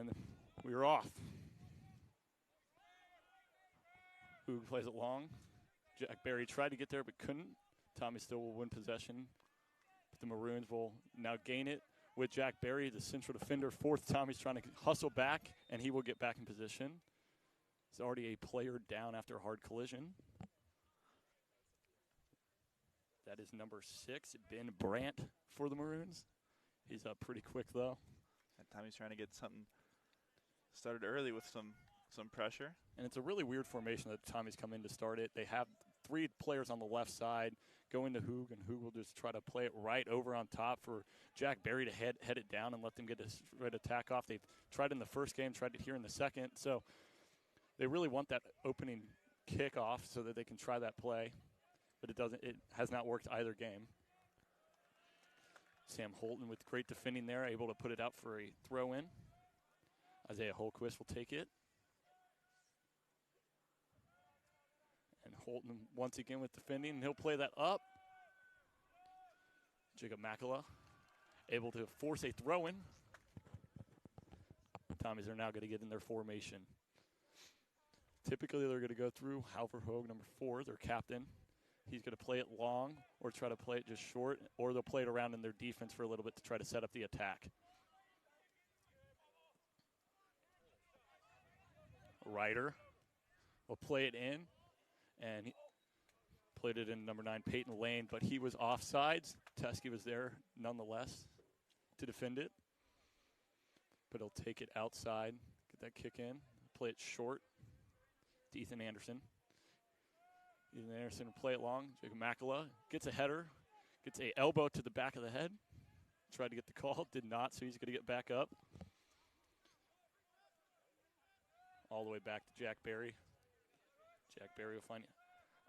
And we were off. Hoog plays it long. Jack Berry tried to get there but couldn't. Tommy still will win possession. But the Maroons will now gain it with Jack Berry, the central defender. Fourth, Tommy's trying to hustle back, and he will get back in position. He's already a player down after a hard collision. That is number 6, Ben Brandt for the Maroons. He's up pretty quick, though. And Tommy's trying to get something started early with some pressure. And it's a really weird formation that Tommy's come in to start it. They have 3 players on the left side go into Hoog, and Hoog will just try to play it right over on top for Jack Berry to head it down and let them get a straight attack off. They've tried in the first game, tried it here in the second. So they really want that opening kickoff so that they can try that play. But it has not worked either game. Sam Holton with great defending there, able to put it out for a throw-in. Isaiah Holquist will take it. And Holton once again with defending, and he'll play that up. Jacob Macalester able to force a throw-in. Tommies are now going to get in their formation. Typically they're going to go through Halver Hogue, number 4, their captain. He's going to play it long or try to play it just short, or they'll play it around in their defense for a little bit to try to set up the attack. Ryder will play it in, and he played it in number 9, Peyton Lane, but he was offsides. Teskey was there nonetheless to defend it. But he'll take it outside, get that kick in, play it short to Ethan Anderson. Ethan Anderson will play it long. Jacob Macalester gets a header, gets a elbow to the back of the head. Tried to get the call, did not, so he's going to get back up. All the way back to Jack Berry. Jack Berry will find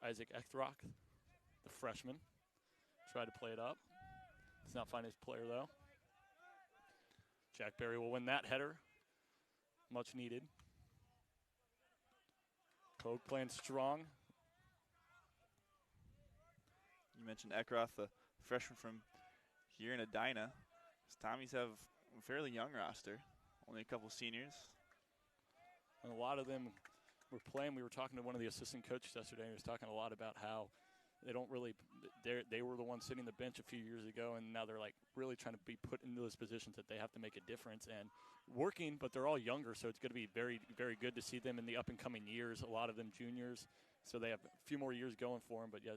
Isaac Echrock, the freshman. Tried to play it up. Does not find his player, though. Jack Berry will win that header. Much needed. Hogue playing strong. You mentioned Echrock, the freshman from here in Edina. Tommies have a fairly young roster, only a couple seniors. And a lot of them were playing. We were talking to one of the assistant coaches yesterday, and he was talking a lot about how they don't really, they were the ones sitting the bench a few years ago, and now they're like really trying to be put into those positions that they have to make a difference and working, but they're all younger, so it's going to be very, very good to see them in the up-and-coming years, a lot of them juniors. So they have a few more years going for them, but yeah,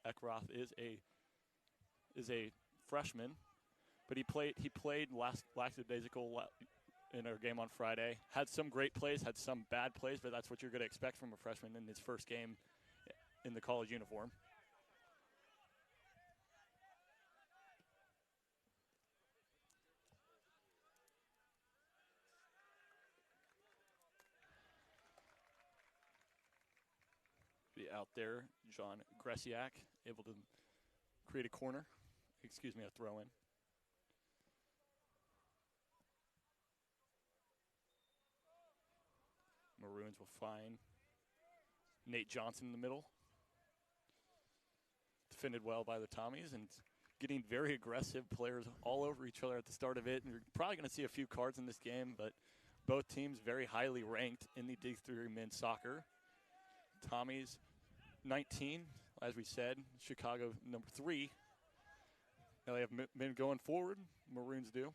Echrock is a freshman, but he played lackadaisical in our game on Friday. Had some great plays, had some bad plays, but that's what you're going to expect from a freshman in his first game in the college uniform. Be out there, John Gresiak, able to create a corner. Excuse me, a throw-in. Maroons will find Nate Johnson in the middle. Defended well by the Tommies and getting very aggressive, players all over each other at the start of it. And you're probably going to see a few cards in this game, but both teams very highly ranked in the D3 men's soccer. Tommies 19, as we said. Chicago number 3. Now they have men going forward. Maroons do.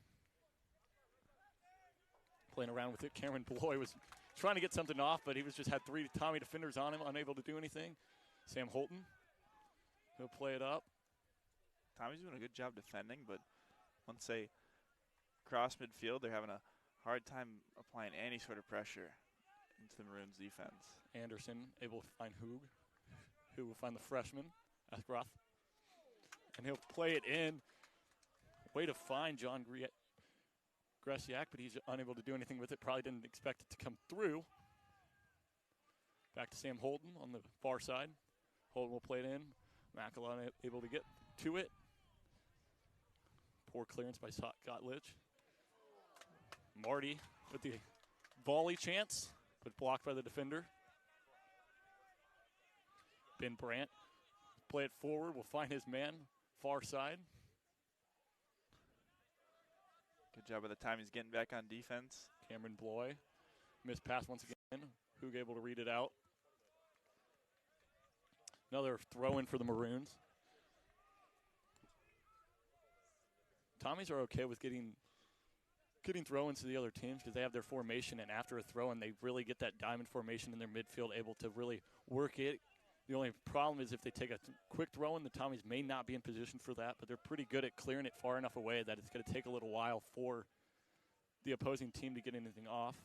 Playing around with it. Cameron Beloy was trying to get something off, but he just had 3 Tommy defenders on him, unable to do anything. Sam Holton, he'll play it up. Tommy's doing a good job defending, but once they cross midfield, they're having a hard time applying any sort of pressure into the Maroons' defense. Anderson able to find Hoog, who will find the freshman, Echrock. And he'll play it in. Way to find John Gresiak, but he's unable to do anything with it. Probably didn't expect it to come through. Back to Sam Holton on the far side. Holton will play it in. Macalester able to get to it. Poor clearance by Scott Lich. Marty with the volley chance, but blocked by the defender. Ben Brandt, play it forward, will find his man, far side. Good job by the time he's getting back on defense. Cameron Bloy. Missed pass once again. Hoog able to read it out. Another throw-in for the Maroons. Tommies are okay with getting throw-ins to the other teams because they have their formation, and after a throw-in, they really get that diamond formation in their midfield, able to really work it. The only problem is if they take a quick throw-in, the Tommies may not be in position for that, but they're pretty good at clearing it far enough away that it's going to take a little while for the opposing team to get anything off.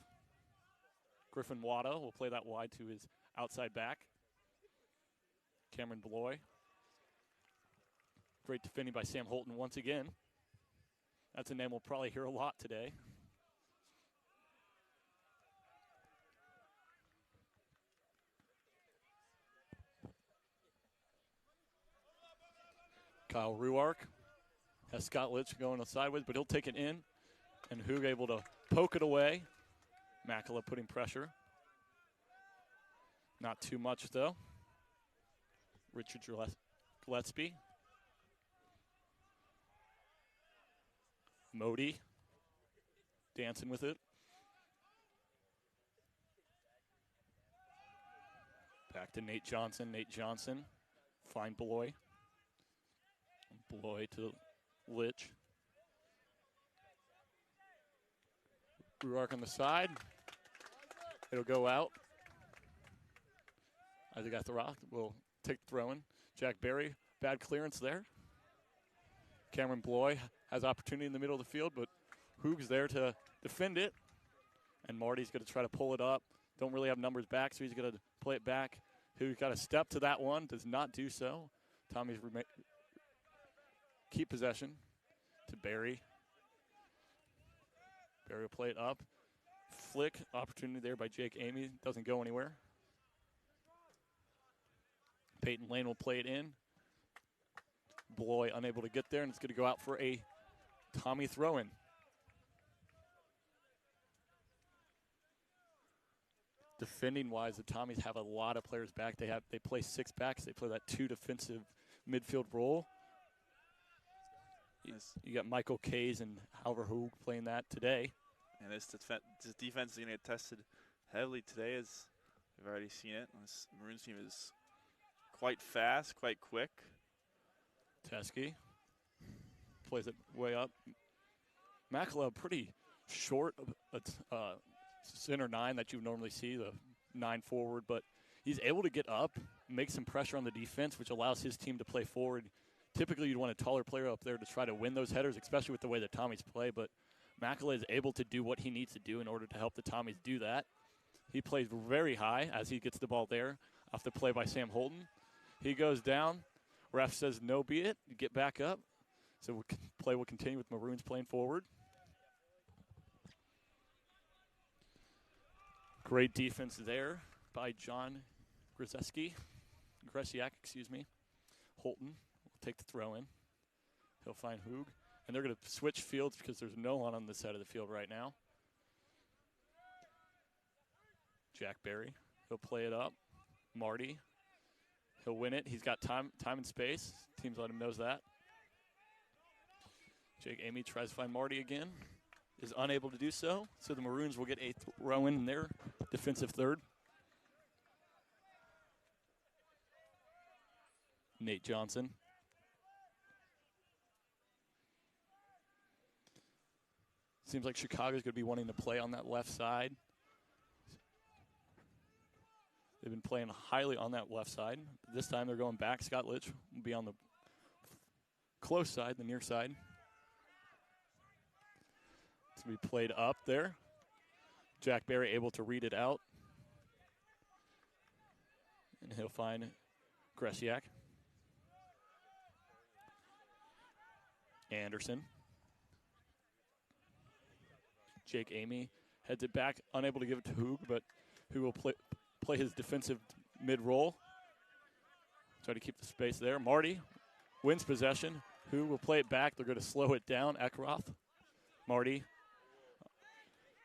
Griffin Wada will play that wide to his outside back. Cameron Bloy. Great defending by Sam Holton once again. That's a name we'll probably hear a lot today. Kyle Ruark has Scott Litch going sideways, but he'll take it in. And Hoog able to poke it away. Macala putting pressure. Not too much, though. Richard Gillespie. Modi dancing with it. Back to Nate Johnson. Nate Johnson. Fine Bloy. Bloy to Litch. Ruark on the side. It'll go out. Isaac Atharoth will take the throw-in. Jack Berry, bad clearance there. Cameron Bloy has opportunity in the middle of the field, but Hoog's there to defend it. And Marty's going to try to pull it up. Don't really have numbers back, so he's going to play it back. Hoog got a step to that one, does not do so. Tommy's keep possession to Berry. Berry will play it up. Flick, opportunity there by Jake Amy. Doesn't go anywhere. Peyton Lane will play it in. Bloy unable to get there, and it's going to go out for a Tommy throw-in. Defending-wise, the Tommies have a lot of players back. They play six backs. They play that two defensive midfield role. You got Michael Kays and Halver Hoog playing that today. And this defense is going to get tested heavily today, as we've already seen it. This Maroons team is quite fast, quite quick. Teskey plays it way up. Macala, pretty short center nine that you would normally see, the 9 forward, but he's able to get up, make some pressure on the defense, which allows his team to play forward. Typically, you'd want a taller player up there to try to win those headers, especially with the way the Tommies play, but Macala is able to do what he needs to do in order to help the Tommies do that. He plays very high as he gets the ball there off the play by Sam Holton. He goes down. Ref says no be it. Get back up. So play will continue with Maroons playing forward. Great defense there by John Grisiak, Holton will take the throw in. He'll find Hoog. And they're going to switch fields because there's no one on this side of the field right now. Jack Berry. He'll play it up. Marty. He'll win it. He's got time and space. Teams let him know that. Jake Amy tries to find Marty again. Is unable to do so. So the Maroons will get a throw in their defensive third. Nate Johnson. Seems like Chicago's going to be wanting to play on that left side. They've been playing highly on that left side. This time they're going back. Scott Litch will be on the close side, the near side. It's going to be played up there. Jack Berry able to read it out. And he'll find Grisiak. Anderson. Jake Amy heads it back, unable to give it to Hoog, but who will play his defensive mid-roll. Try to keep the space there. Marty wins possession. Who will play it back? They're going to slow it down. Ekroth. Marty.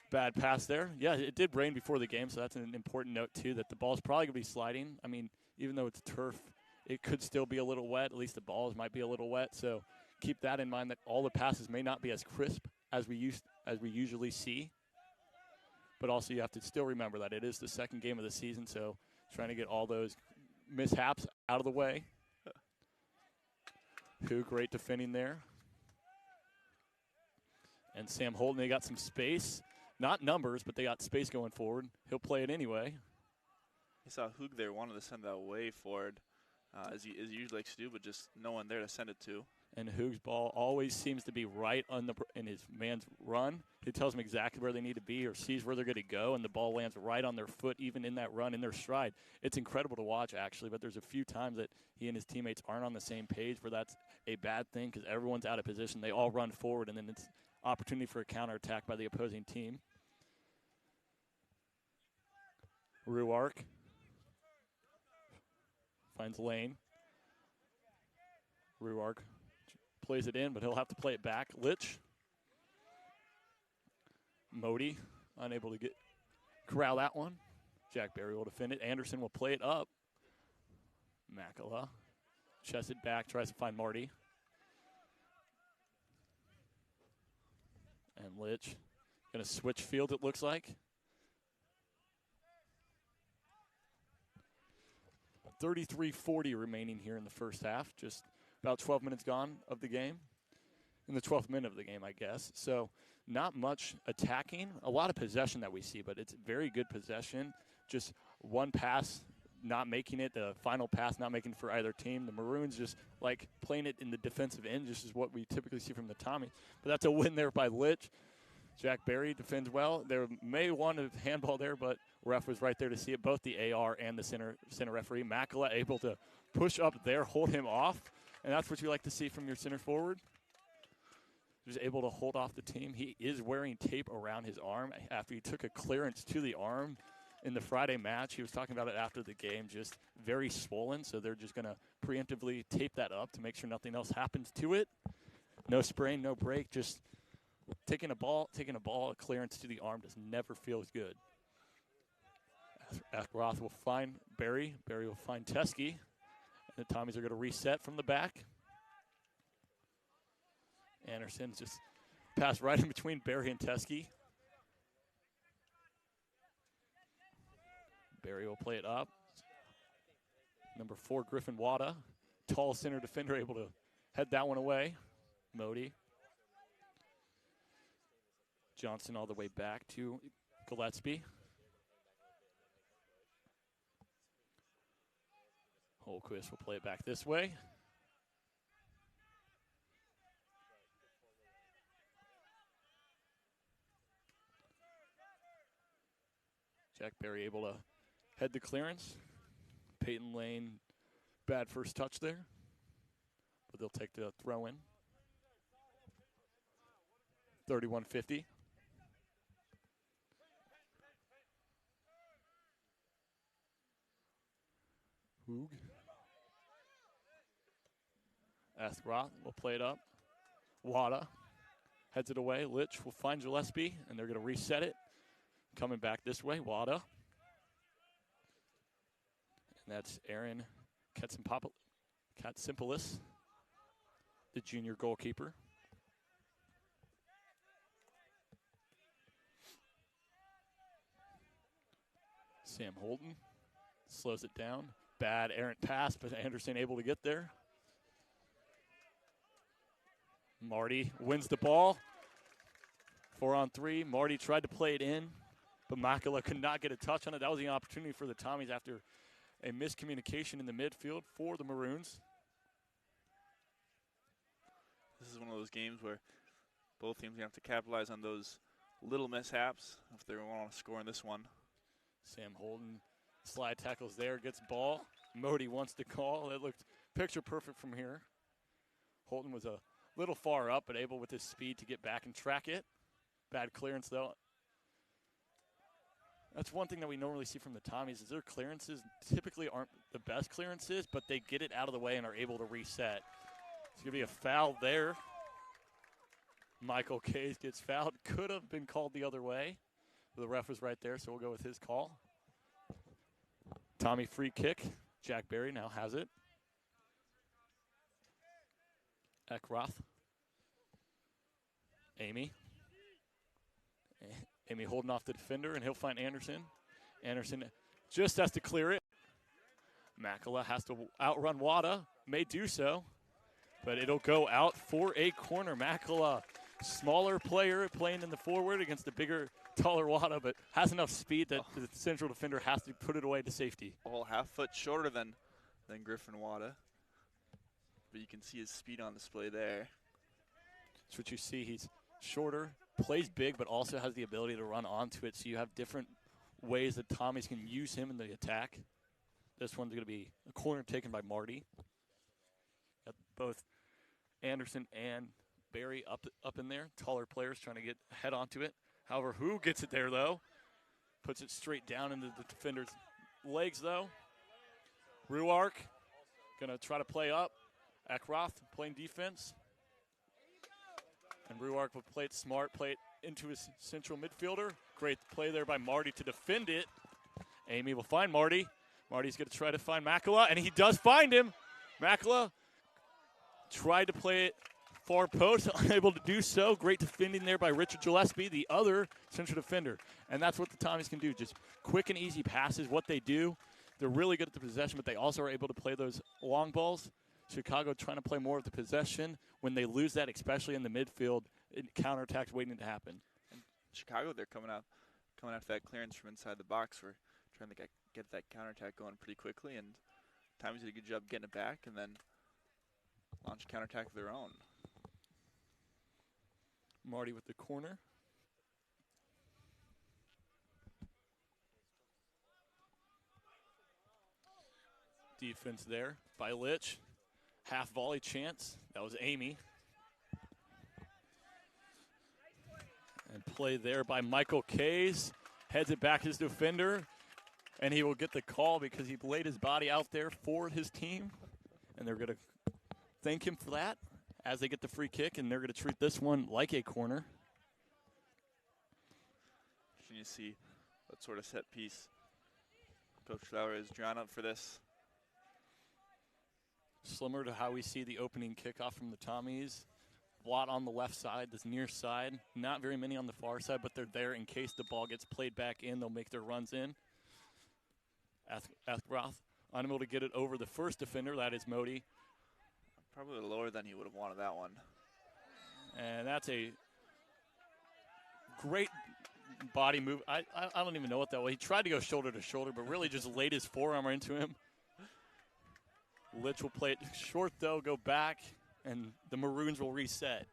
Bad pass there. Yeah, it did rain before the game, so that's an important note, too, that the ball's probably going to be sliding. I mean, even though it's turf, it could still be a little wet. At least the balls might be a little wet. So keep that in mind, that all the passes may not be as crisp as we usually see. but also you have to still remember that it is the second game of the season, so trying to get all those mishaps out of the way. Who great defending there. And Sam Holden, they got some space. Not numbers, but they got space going forward. He'll play it anyway. I saw Hoog there wanted to send that way forward, as he usually likes to do, but just no one there to send it to. And Hoog's ball always seems to be right in his man's run. He tells them exactly where they need to be or sees where they're going to go, and the ball lands right on their foot, even in that run, in their stride. It's incredible to watch, actually, but there's a few times that he and his teammates aren't on the same page where that's a bad thing because everyone's out of position. They all run forward, and then it's opportunity for a counterattack by the opposing team. Ruark finds lane. Ruark plays it in, but he'll have to play it back. Litch. Modi unable to corral that one. Jack Berry will defend it. Anderson will play it up. Macala chests it back, tries to find Marty. And Litch going to switch field, it looks like. 33-40 remaining here in the first half. Just about 12 minutes gone of the game. In the 12th minute of the game, I guess. So not much attacking. A lot of possession that we see, but it's very good possession. Just one pass not making it. The final pass not making it for either team. The Maroons just like playing it in the defensive end, just as what we typically see from the Tommies. But that's a win there by Litch. Jack Berry defends well. There may want a handball there, but ref was right there to see it. Both the AR and the center referee. Macala able to push up there, hold him off, and that's what you like to see from your center forward. He was able to hold off the team. He is wearing tape around his arm after he took a clearance to the arm in the Friday match. He was talking about it after the game, just very swollen, so they're just going to preemptively tape that up to make sure nothing else happens to it. No sprain, no break, just taking a ball, a clearance to the arm just never feels good. Roth will find Barry. Barry will find Teskey. And the Tommies are going to reset from the back. Anderson's just passed right in between Barry and Teskey. Barry will play it up. Number 4, Griffin Wada. Tall center defender able to head that one away. Modi. Johnson all the way back to Gillespie. Holquist will play it back this way. Jack Berry able to head the clearance. Peyton Lane, bad first touch there, but they'll take the throw in. 31-50. Hoog. Athroth will play it up. Wada heads it away. Litch will find Gillespie, and they're going to reset it. Coming back this way, Wada. And that's Aaron Katsimpoulos, the junior goalkeeper. Sam Holden slows it down. Bad errant pass, but Anderson able to get there. Marty wins the ball. 4-on-3. Marty tried to play it in, but Macala could not get a touch on it. That was the opportunity for the Tommies after a miscommunication in the midfield for the Maroons. This is one of those games where both teams have to capitalize on those little mishaps if they want to score in this one. Sam Holden slide tackles there, gets ball. Modi wants to call. It looked picture perfect from here. Holden was a little far up, but able with his speed to get back and track it. Bad clearance, though. That's one thing that we normally see from the Tommies is their clearances typically aren't the best clearances, but they get it out of the way and are able to reset. It's going to be a foul there. Michael Kays gets fouled. Could have been called the other way. The ref was right there, so we'll go with his call. Tommy free kick. Jack Berry now has it. Eckroth. Amy. Amy holding off the defender, and he'll find Anderson. Anderson just has to clear it. Macala has to outrun Wada. May do so, but it'll go out for a corner. Macala, smaller player playing in the forward against the bigger, taller Wada, but has enough speed that the central defender has to put it away to safety. A whole half foot shorter than Griffin Wada, but you can see his speed on display there. That's what you see. He's shorter, plays big, but also has the ability to run onto it, so you have different ways that Tommies can use him in the attack. This one's going to be a corner taken by Marty. Got both Anderson and Barry up in there. Taller players trying to get head onto it. However, who gets it there, though? Puts it straight down into the defender's legs, though. Ruark going to try to play up. Ackroth playing defense. And Ruark will play it smart, play it into his central midfielder. Great play there by Marty to defend it. Amy will find Marty. Marty's going to try to find Macala, and he does find him. Macala tried to play it far post, unable to do so. Great defending there by Richard Gillespie, the other central defender. And that's what the Tommies can do, just quick and easy passes, what they do. They're really good at the possession, but they also are able to play those long balls. Chicago trying to play more of the possession. When they lose that, especially in the midfield, counterattacks waiting to happen. And Chicago, they're coming out for that clearance from inside the box. We're trying to get that counterattack going pretty quickly, and Tommies did a good job getting it back and then launch a counterattack of their own. Marty with the corner. Defense there by Litch. Half volley chance. That was Amy. And play there by Michael Kays. Heads it back to his defender. And he will get the call because he laid his body out there for his team. And they're going to thank him for that as they get the free kick. And they're going to treat this one like a corner. You see what sort of set piece Coach Flower has drawn up for this. Similar to how we see the opening kickoff from the Tommies. Watt on the left side, this near side. Not very many on the far side, but they're there in case the ball gets played back in. They'll make their runs in. Athroth unable to get it over the first defender. That is Modi. Probably lower than he would have wanted that one. And that's a great body move. I don't even know what that was. He tried to go shoulder to shoulder, but really just laid his forearm into him. Litch will play it short, though, go back, and the Maroons will reset.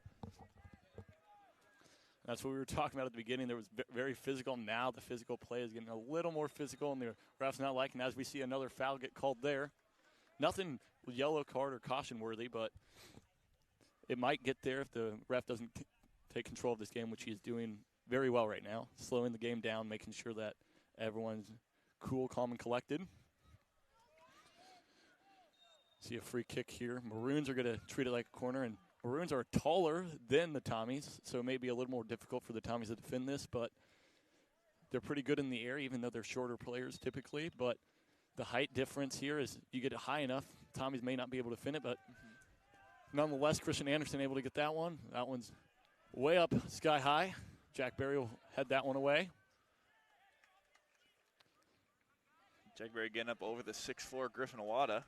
That's what we were talking about at the beginning. There was very physical. Now the physical play is getting a little more physical, and the ref's not liking as we see another foul get called there. Nothing yellow card or caution worthy, but it might get there if the ref doesn't take control of this game, which he is doing very well right now, slowing the game down, making sure that everyone's cool, calm, and collected. See a free kick here. Maroons are going to treat it like a corner, and Maroons are taller than the Tommies, so it may be a little more difficult for the Tommies to defend this, but they're pretty good in the air, even though they're shorter players typically. But the height difference here is you get it high enough, Tommies may not be able to defend it, but nonetheless, Christian Anderson able to get that one. That one's way up sky high. Jack Berry will head that one away. Jack Berry getting up over the 6'4" Griffin Awada.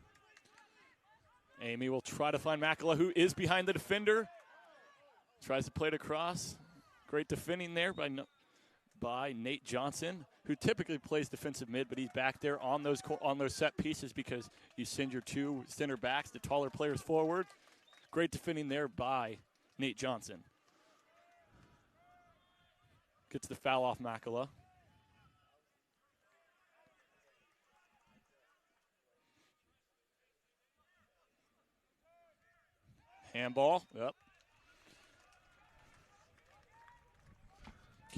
Amy will try to find Macala, who is behind the defender. Tries to play it across. Great defending there by Nate Johnson, who typically plays defensive mid, but he's back there on those set pieces because you send your two center backs, the taller players, forward. Great defending there by Nate Johnson. Gets the foul off Macala. Handball. Yep.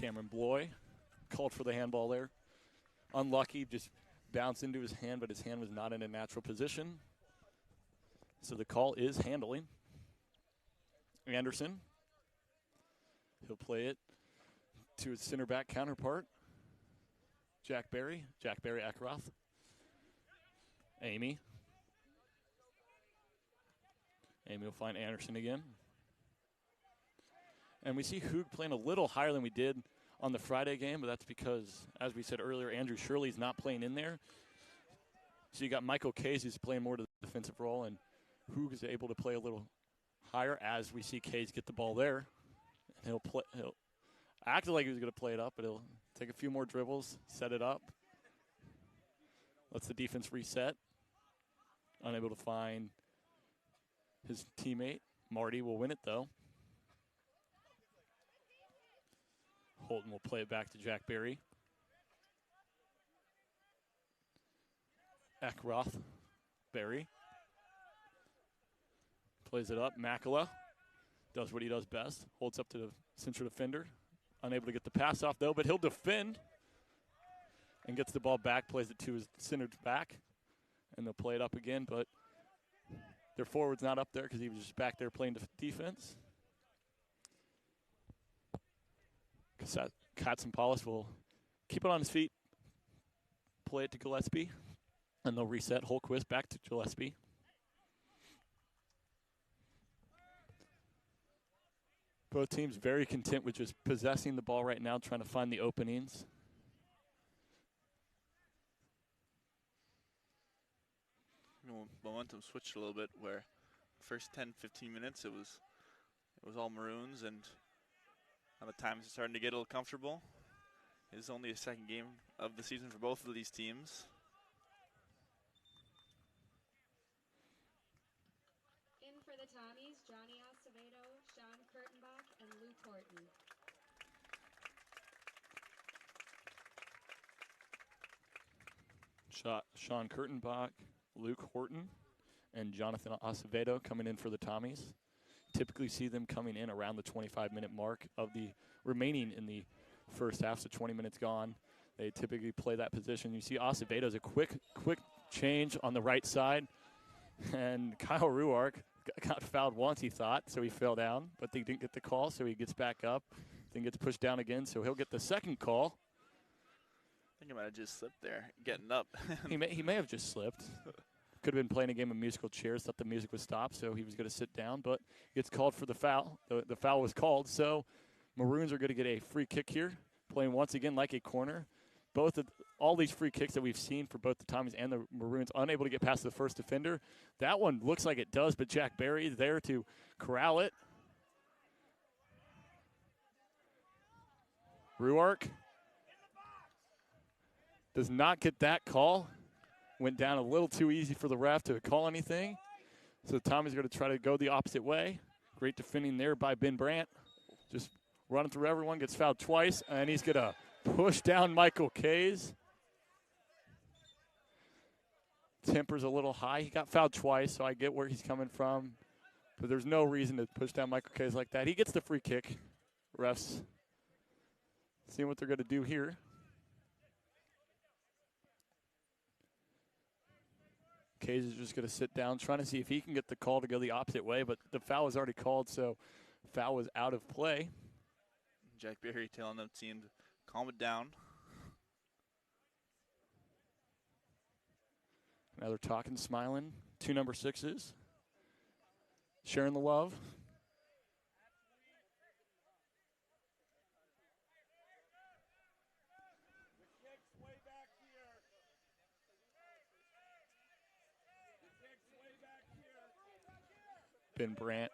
Cameron Bloy called for the handball there. Unlucky, just bounced into his hand, but his hand was not in a natural position. So the call is handling. Anderson. He'll play it to his center back counterpart. Jack Berry Ackroth. Amy will find Anderson again. And we see Hoog playing a little higher than we did on the Friday game, but that's because, as we said earlier, Andrew Shirley's not playing in there. So you got Michael Kays who's playing more to the defensive role, and Hoog is able to play a little higher as we see Kays get the ball there. And he'll act like he was going to play it up, but he'll take a few more dribbles, set it up. Lets the defense reset. Unable to find his teammate. Marty will win it, though. Holton will play it back to Jack Berry. Eckroth, Berry. Plays it up. Macala does what he does best. Holds up to the central defender. Unable to get the pass off, though, but he'll defend. And gets the ball back, plays it to his centered back. And they'll play it up again, but their forward's not up there because he was just back there playing defense. Katzenpalas will keep it on his feet, play it to Gillespie, and they'll reset Holquist back to Gillespie. Both teams very content with just possessing the ball right now, trying to find the openings. Momentum switched a little bit where first 10, 15 minutes it was all Maroons, and now the times are starting to get a little comfortable. It is only a second game of the season for both of these teams. In for the Tommies, Johnny Acevedo, Sean Kurtenbach, and Luke Horton. Sean Kurtenbach, Luke Horton, and Jonathan Acevedo coming in for the Tommies. Typically see them coming in around the 25-minute mark of the remaining in the first half, so 20 minutes gone. They typically play that position. You see Acevedo's a quick change on the right side, and Kyle Ruark got fouled once, he thought, so he fell down, but they didn't get the call, so he gets back up, then gets pushed down again, so he'll get the second call. I think he might have just slipped there, getting up. He may have just slipped. Could have been playing a game of musical chairs, thought the music would stop, so he was going to sit down, but gets called for the foul. The foul was called, so Maroons are going to get a free kick here, playing once again like a corner. All these free kicks that we've seen for both the Tommies and the Maroons, unable to get past the first defender. That one looks like it does, but Jack Berry is there to corral it. Ruark does not get that call. Went down a little too easy for the ref to call anything. So Tommy's going to try to go the opposite way. Great defending there by Ben Brandt. Just running through everyone, gets fouled twice, and he's going to push down Michael Kays. Temper's a little high. He got fouled twice, so I get where he's coming from. But there's no reason to push down Michael Kays like that. He gets the free kick. Refs seeing what they're going to do here. Kays is just going to sit down, trying to see if he can get the call to go the opposite way, but the foul was already called, so foul was out of play. Jack Berry telling the team to calm it down. Now they're talking, smiling. 2 number 6s. Sharing the love. Ben Brandt.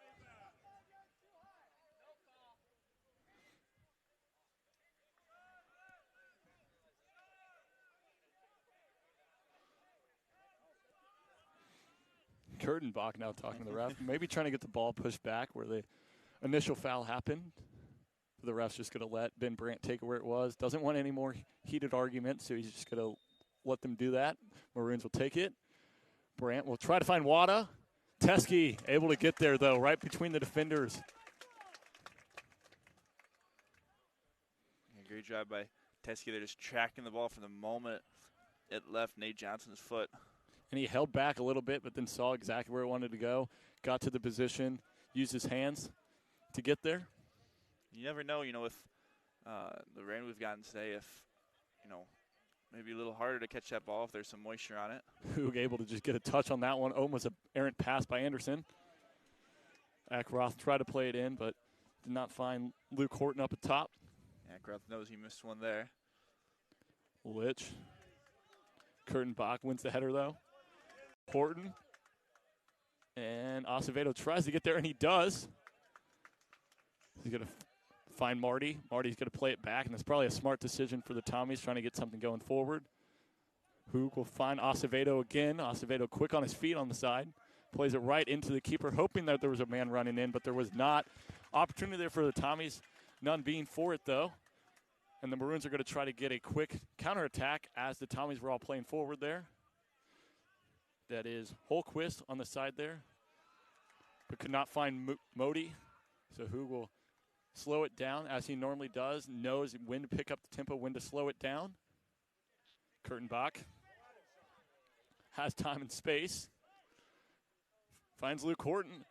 Kurtenbach now talking to the ref. Maybe trying to get the ball pushed back where the initial foul happened. The ref's just going to let Ben Brandt take it where it was. Doesn't want any more heated argument, so he's just going to let them do that. Maroons will take it. Brandt will try to find Wada. Teskey able to get there, though, right between the defenders. Great job by Teskey. They're just tracking the ball from the moment it left Nate Johnson's foot. And he held back a little bit, but then saw exactly where it wanted to go. Got to the position, used his hands to get there. You never know, with the rain we've gotten today, if, maybe a little harder to catch that ball if there's some moisture on it. Hoog able to just get a touch on that one. Almost an errant pass by Anderson. Ackroth tried to play it in, but did not find Luke Horton up at top. Yeah, Groth knows he missed one there. Litch. Kurtenbach wins the header, though. Horton. And Acevedo tries to get there, and he does. He's going to find Marty. Marty's going to play it back, and it's probably a smart decision for the Tommies, trying to get something going forward. Hoog will find Acevedo again. Acevedo quick on his feet on the side. Plays it right into the keeper, hoping that there was a man running in, but there was not. Opportunity there for the Tommies, none being for it, though. And the Maroons are going to try to get a quick counterattack as the Tommies were all playing forward there. That is Holquist on the side there, but could not find Modi. So Hoog will slow it down as he normally does, knows when to pick up the tempo, when to slow it down. Kurtenbach has time and space. Finds Luke Horton.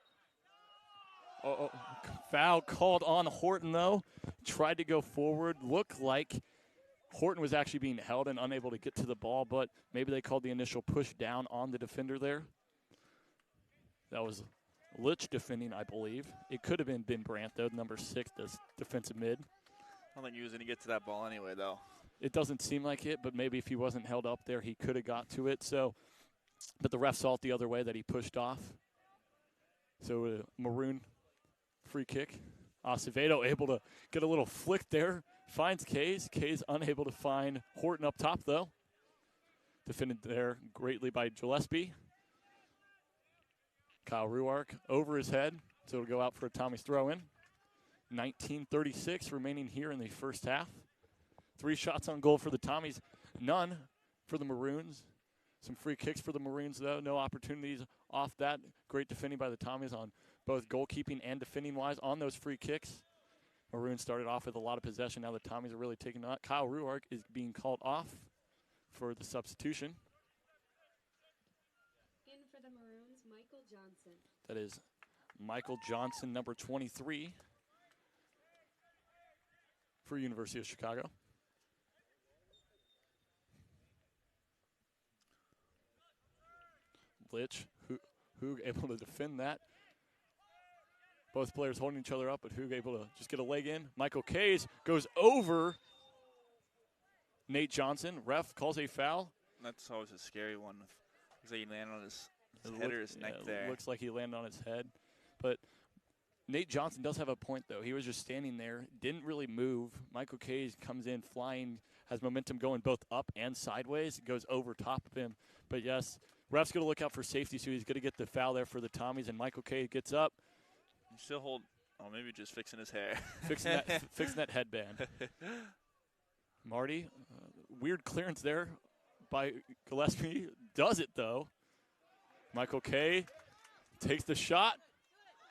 Foul called on Horton, though. Tried to go forward. Looked like Horton was actually being held and unable to get to the ball, but maybe they called the initial push down on the defender there. That was Litch defending, I believe. It could have been Ben Brandt, though, number 6, the defensive mid. I don't think he was going to get to that ball anyway, though. It doesn't seem like it, but maybe if he wasn't held up there, he could have got to it. So, but the ref saw it the other way, that he pushed off. So Maroon free kick. Acevedo able to get a little flick there. Finds Kays. Kays unable to find Horton up top, though. Defended there greatly by Gillespie. Kyle Ruark over his head, so it'll go out for a Tommy's throw-in. 19:36 remaining here in the first half. 3 shots on goal for the Tommies, none for the Maroons. Some free kicks for the Maroons, though. No opportunities off that. Great defending by the Tommies on both goalkeeping and defending-wise on those free kicks. Maroons started off with a lot of possession. Now the Tommies are really taking it. Kyle Ruark is being called off for the substitution. In for the Maroons, Michael Johnson. That is Michael Johnson, number 23 for University of Chicago. Litch, Hoog able to defend that. Both players holding each other up, but Hoog able to just get a leg in. Michael Kays goes over Nate Johnson. Ref calls a foul. That's always a scary one. Looks like he landed on his head or his neck there. Looks like he landed on his head. But Nate Johnson does have a point, though. He was just standing there, didn't really move. Michael Kays comes in flying, has momentum going both up and sideways. It goes over top of him. But, yes, ref's going to look out for safety, so he's going to get the foul there for the Tommies, and Michael Kays gets up. He still maybe just fixing his hair. fixing that headband. Marty, weird clearance there by Gillespie. Does it, though. Michael Kays takes the shot,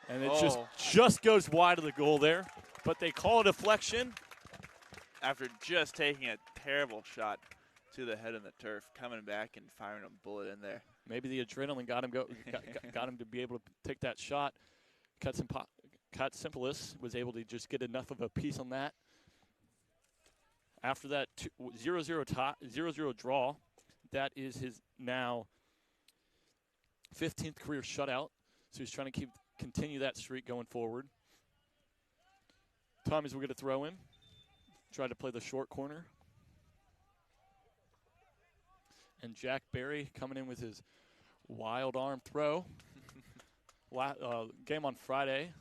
and it just goes wide of the goal there. But they call a deflection. After just taking a terrible shot to the head of the turf, coming back and firing a bullet in there. Maybe the adrenaline got him to be able to take that shot. Cut Simplus was able to just get enough of a piece on that. After that 0-0 draw, that is his now 15th career shutout. So he's trying to continue that streak going forward. Tommies will get a throw in. Try to play the short corner. And Jack Berry coming in with his wild arm throw. Game on Friday,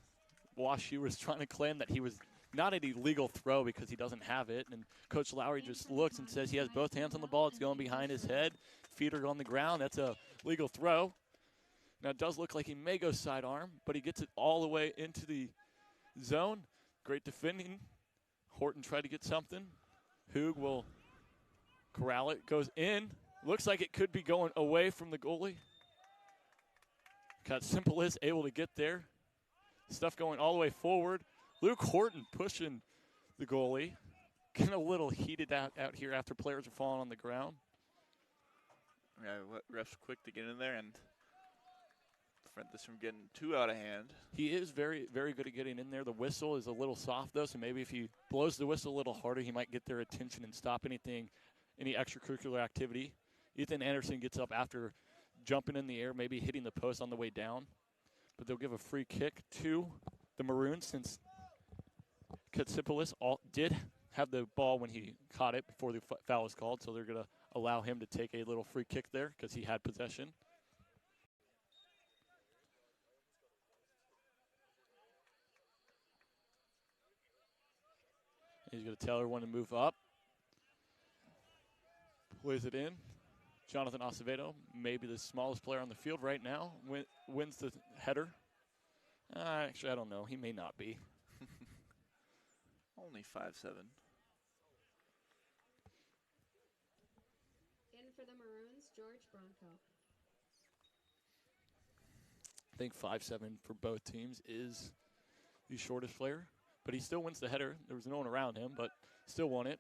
WashU was trying to claim that he was not an illegal throw because he doesn't have it. And Coach Lowry just looks and says he has both hands on the ball. It's going behind his head. Feet are on the ground. That's a legal throw. Now, it does look like he may go sidearm, but he gets it all the way into the zone. Great defending. Horton tried to get something. Hoog will corral it. Goes in. Looks like it could be going away from the goalie. Got Simplus able to get there. Stuff going all the way forward. Luke Horton pushing the goalie. Getting a little heated out here after players are falling on the ground. Yeah, ref's quick to get in there and prevent this from getting too out of hand. He is very, very good at getting in there. The whistle is a little soft, though, so maybe if he blows the whistle a little harder, he might get their attention and stop any extracurricular activity. Ethan Anderson gets up after jumping in the air, maybe hitting the post on the way down. But they'll give a free kick to the Maroons since Katsipolis did have the ball when he caught it before the foul was called, so they're going to allow him to take a little free kick there because he had possession. He's going to tell everyone to move up. Plays it in. Jonathan Acevedo, maybe the smallest player on the field right now, wins the header. Actually, I don't know. He may not be. Only 5'7". In for the Maroons, George Bronco. I think 5'7" for both teams is the shortest player, but he still wins the header. There was no one around him, but still won it.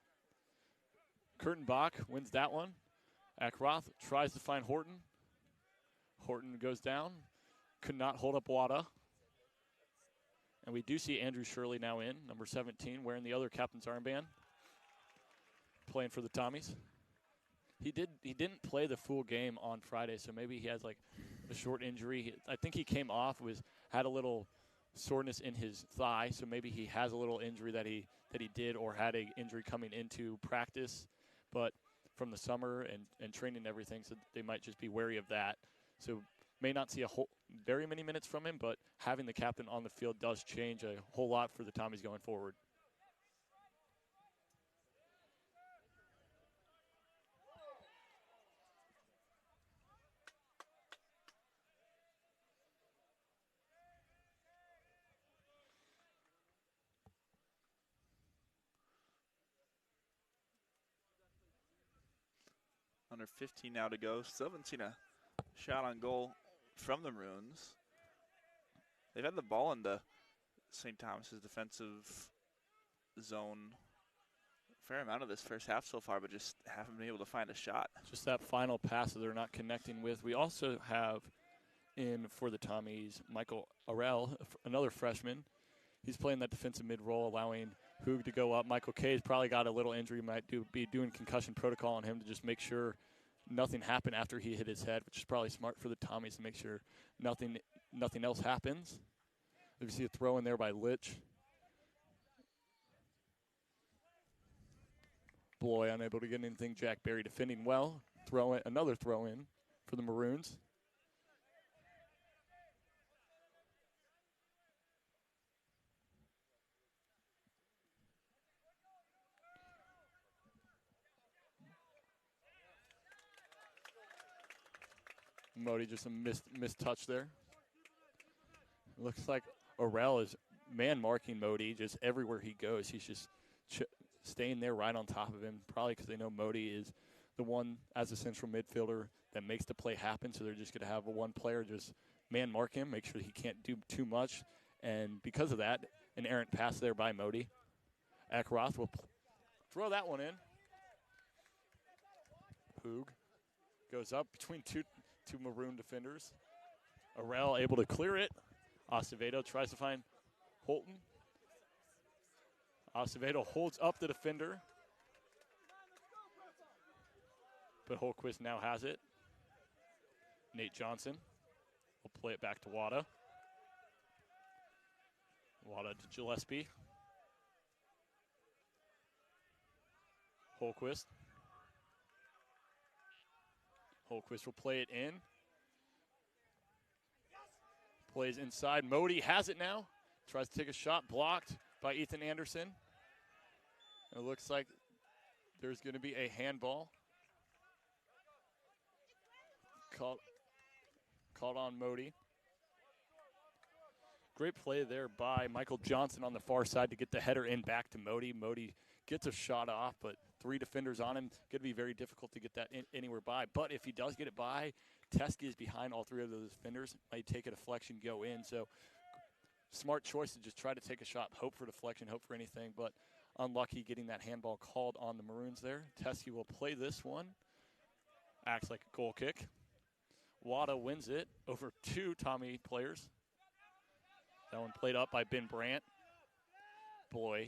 Kurtenbach wins that one. Ackroth tries to find Horton. Horton goes down. Could not hold up Wada. And we do see Andrew Shirley now in, number 17, wearing the other captain's armband, playing for the Tommies. He didn't play the full game on Friday, so maybe he has like a short injury. I think he came off, had a little soreness in his thigh, so maybe he has a little injury that he did or had a injury coming into practice, but from the summer and training and everything, so they might just be wary of that. So may not see very many minutes from him, but having the captain on the field does change a whole lot for the Tommies going forward. Under 15 now to go. Still haven't seen a shot on goal from the Maroons. They've had the ball in the St. Thomas's defensive zone a fair amount of this first half so far, but just haven't been able to find a shot. Just that final pass that they're not connecting with. We also have in for the Tommies Michael Arell, another freshman. He's playing that defensive mid role, allowing Hoog to go up. Michael Kay's probably got a little injury, might be doing concussion protocol on him to just make sure nothing happened after he hit his head, which is probably smart for the Tommies to make sure nothing else happens. You see a throw in there by Litch. Bloy unable to get anything. Jack Berry defending well. Another throw in for the Maroons. Modi just a missed touch there. Looks like Orell is man-marking Modi just everywhere he goes. He's just staying there right on top of him, probably because they know Modi is the one as a central midfielder that makes the play happen, so they're just going to have one player just man-mark him, make sure he can't do too much. And because of that, an errant pass there by Modi. Ackroth will throw that one in. Hoog goes up between two Maroon defenders. Arell able to clear it. Acevedo tries to find Holton. Acevedo holds up the defender. But Holquist now has it. Nate Johnson will play it back to Wada. Wada to Gillespie. Holquist. Holquist will play it in. Plays inside. Modi has it now. Tries to take a shot. Blocked by Ethan Anderson. It looks like there's going to be a handball. Called on Modi. Great play there by Michael Johnson on the far side to get the header in back to Modi. Modi gets a shot off, but three defenders on him. Going to be very difficult to get that anywhere by. But if he does get it by, Teskey is behind all three of those defenders. Might take a deflection, go in. So smart choice to just try to take a shot, hope for deflection, hope for anything. But unlucky getting that handball called on the Maroons there. Teskey will play this one. Acts like a goal kick. Wada wins it over two Tommy players. That one played up by Ben Brandt. Bloys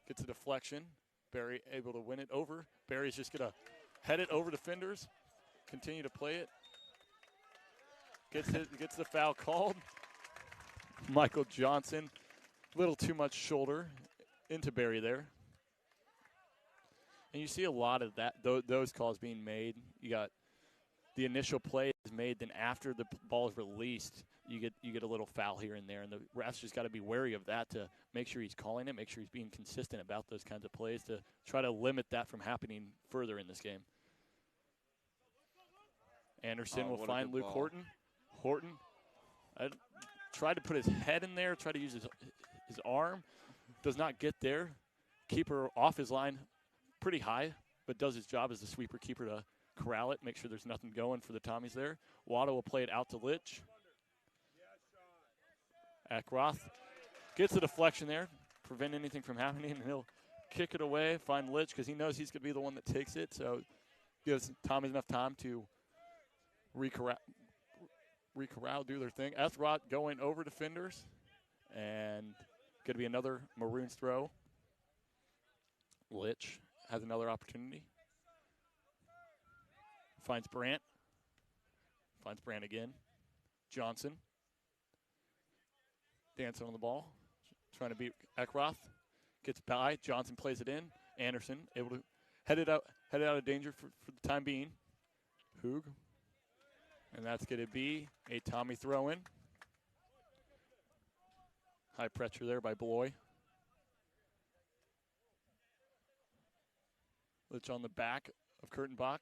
gets a deflection. Barry able to win it over. Barry's just going to head it over defenders. Continue to play it. Gets the foul called. Michael Johnson, a little too much shoulder into Barry there. And you see a lot of that, those calls being made. You got the initial play is made, then after the ball is released, you get a little foul here and there, and the refs just got to be wary of that to make sure he's calling it, make sure he's being consistent about those kinds of plays to try to limit that from happening further in this game. Anderson will find Luke Horton. Horton tried to put his head in there, tried to use his arm, does not get there. Keeper off his line pretty high, but does his job as the sweeper keeper to corral it, make sure there's nothing going for the Tommies there. Waddle will play it out to Litch. Ackroth gets a deflection there, prevent anything from happening, and he'll kick it away, find Litch because he knows he's going to be the one that takes it, so gives Tommies enough time to recorral, do their thing. Ackroth going over defenders, and going to be another Maroons throw. Litch has another opportunity. Finds Brandt. Finds Brandt again. Johnson. Dancing on the ball. Trying to beat Ackroth. Gets by. Johnson plays it in. Anderson able to head it out of danger for the time being. Hoog. And that's going to be a Tommy throw in. High pressure there by Bloy. Litch on the back of Kurtenbach.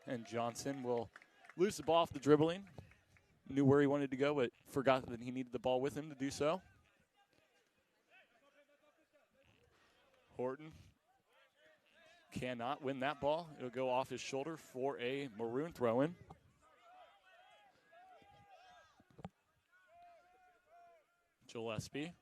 And Johnson will lose the ball off the dribbling. Knew where he wanted to go, but forgot that he needed the ball with him to do so. Horton cannot win that ball. It'll go off his shoulder for a Maroon throw-in. Gillespie.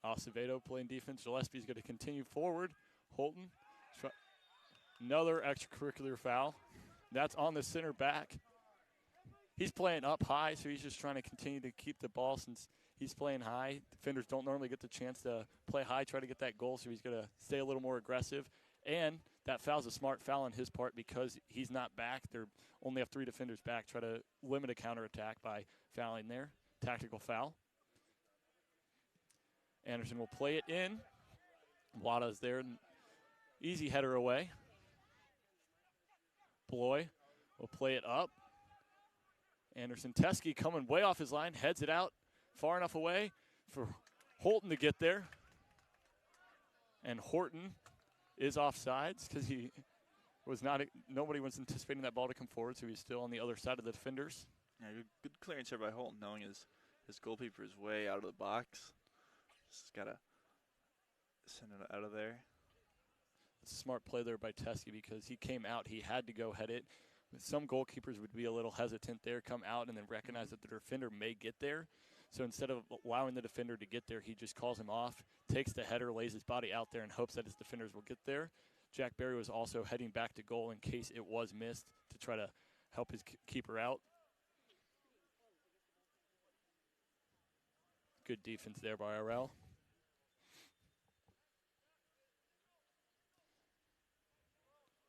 Acevedo playing defense. Gillespie's going to continue forward. Holton, another extracurricular foul. That's on the center back. He's playing up high, so he's just trying to continue to keep the ball since he's playing high. Defenders don't normally get the chance to play high, try to get that goal, so he's going to stay a little more aggressive. And that foul's a smart foul on his part because he's not back. They only have 3 defenders back. Try to limit a counterattack by fouling there. Tactical foul. Anderson will play it in. Wada's there. Easy header away. Bloy will play it up. Anderson Teskey coming way off his line. Heads it out far enough away for Holton to get there. And Horton is offsides because he was not. Nobody was anticipating that ball to come forward, so he's still on the other side of the defenders. Yeah, good clearance here by Holton, knowing his goalkeeper is way out of the box. Just got to send it out of there. It's a smart play there by Teskey because he came out. He had to go head it. Some goalkeepers would be a little hesitant there, come out, and then recognize that the defender may get there. So instead of allowing the defender to get there, he just calls him off, takes the header, lays his body out there, and hopes that his defenders will get there. Jack Berry was also heading back to goal in case it was missed to try to help his keeper out. Good defense there by RL.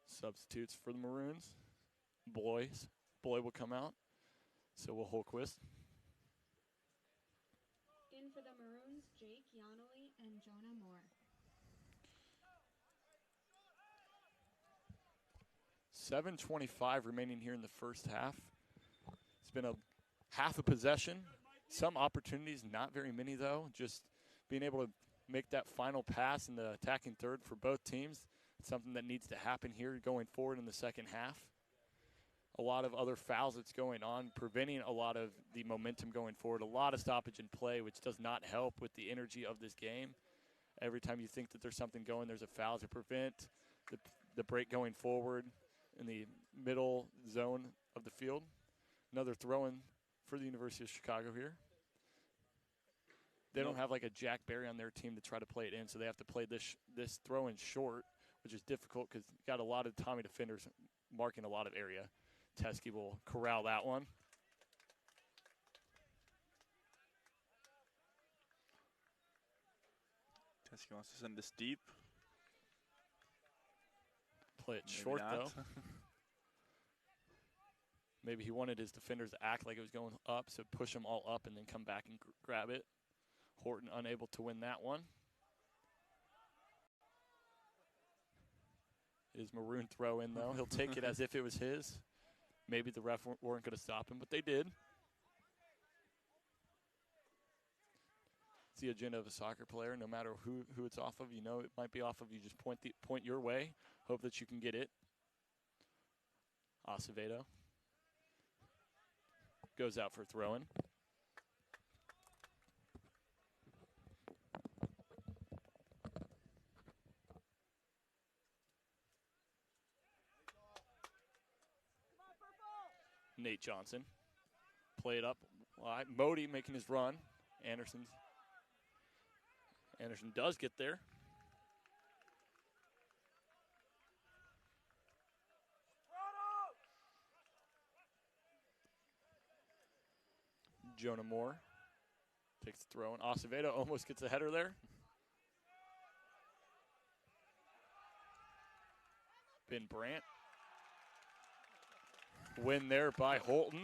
Substitutes for the Maroons. Bloy will come out. So will Holquist. In for the Maroons, Jake Yonley and Jonah Moore. 7:25 remaining here in the first half. It's been a half a possession. Some opportunities, not very many though. Just being able to make that final pass in the attacking third for both teams. It's something that needs to happen here going forward in the second half. A lot of other fouls that's going on, preventing a lot of the momentum going forward. A lot of stoppage in play, which does not help with the energy of this game. Every time you think that there's something going, there's a foul to prevent the break going forward in the middle zone of the field. Another throw-in for the University of Chicago here. They don't have like a Jack Berry on their team to try to play it in, so they have to play this throw-in short, which is difficult because you got a lot of Tommy defenders marking a lot of area. Teskey will corral that one. Teskey wants to send this deep. Play it Maybe short, not. though. Maybe he wanted his defenders to act like it was going up, so push them all up and then come back and grab it. Horton unable to win that one. His Maroon throw in, though. He'll take it as if it was his. Maybe the ref weren't going to stop him, but they did. It's the agenda of a soccer player. No matter who it's off of, you know it might be off of you. Just point your way. Hope that you can get it. Acevedo goes out for throwing. Nate Johnson. Play it up. Modi making his run. Anderson does get there. Jonah Moore takes the throw, and Acevedo almost gets a header there. Ben Brandt. Win there by Holton.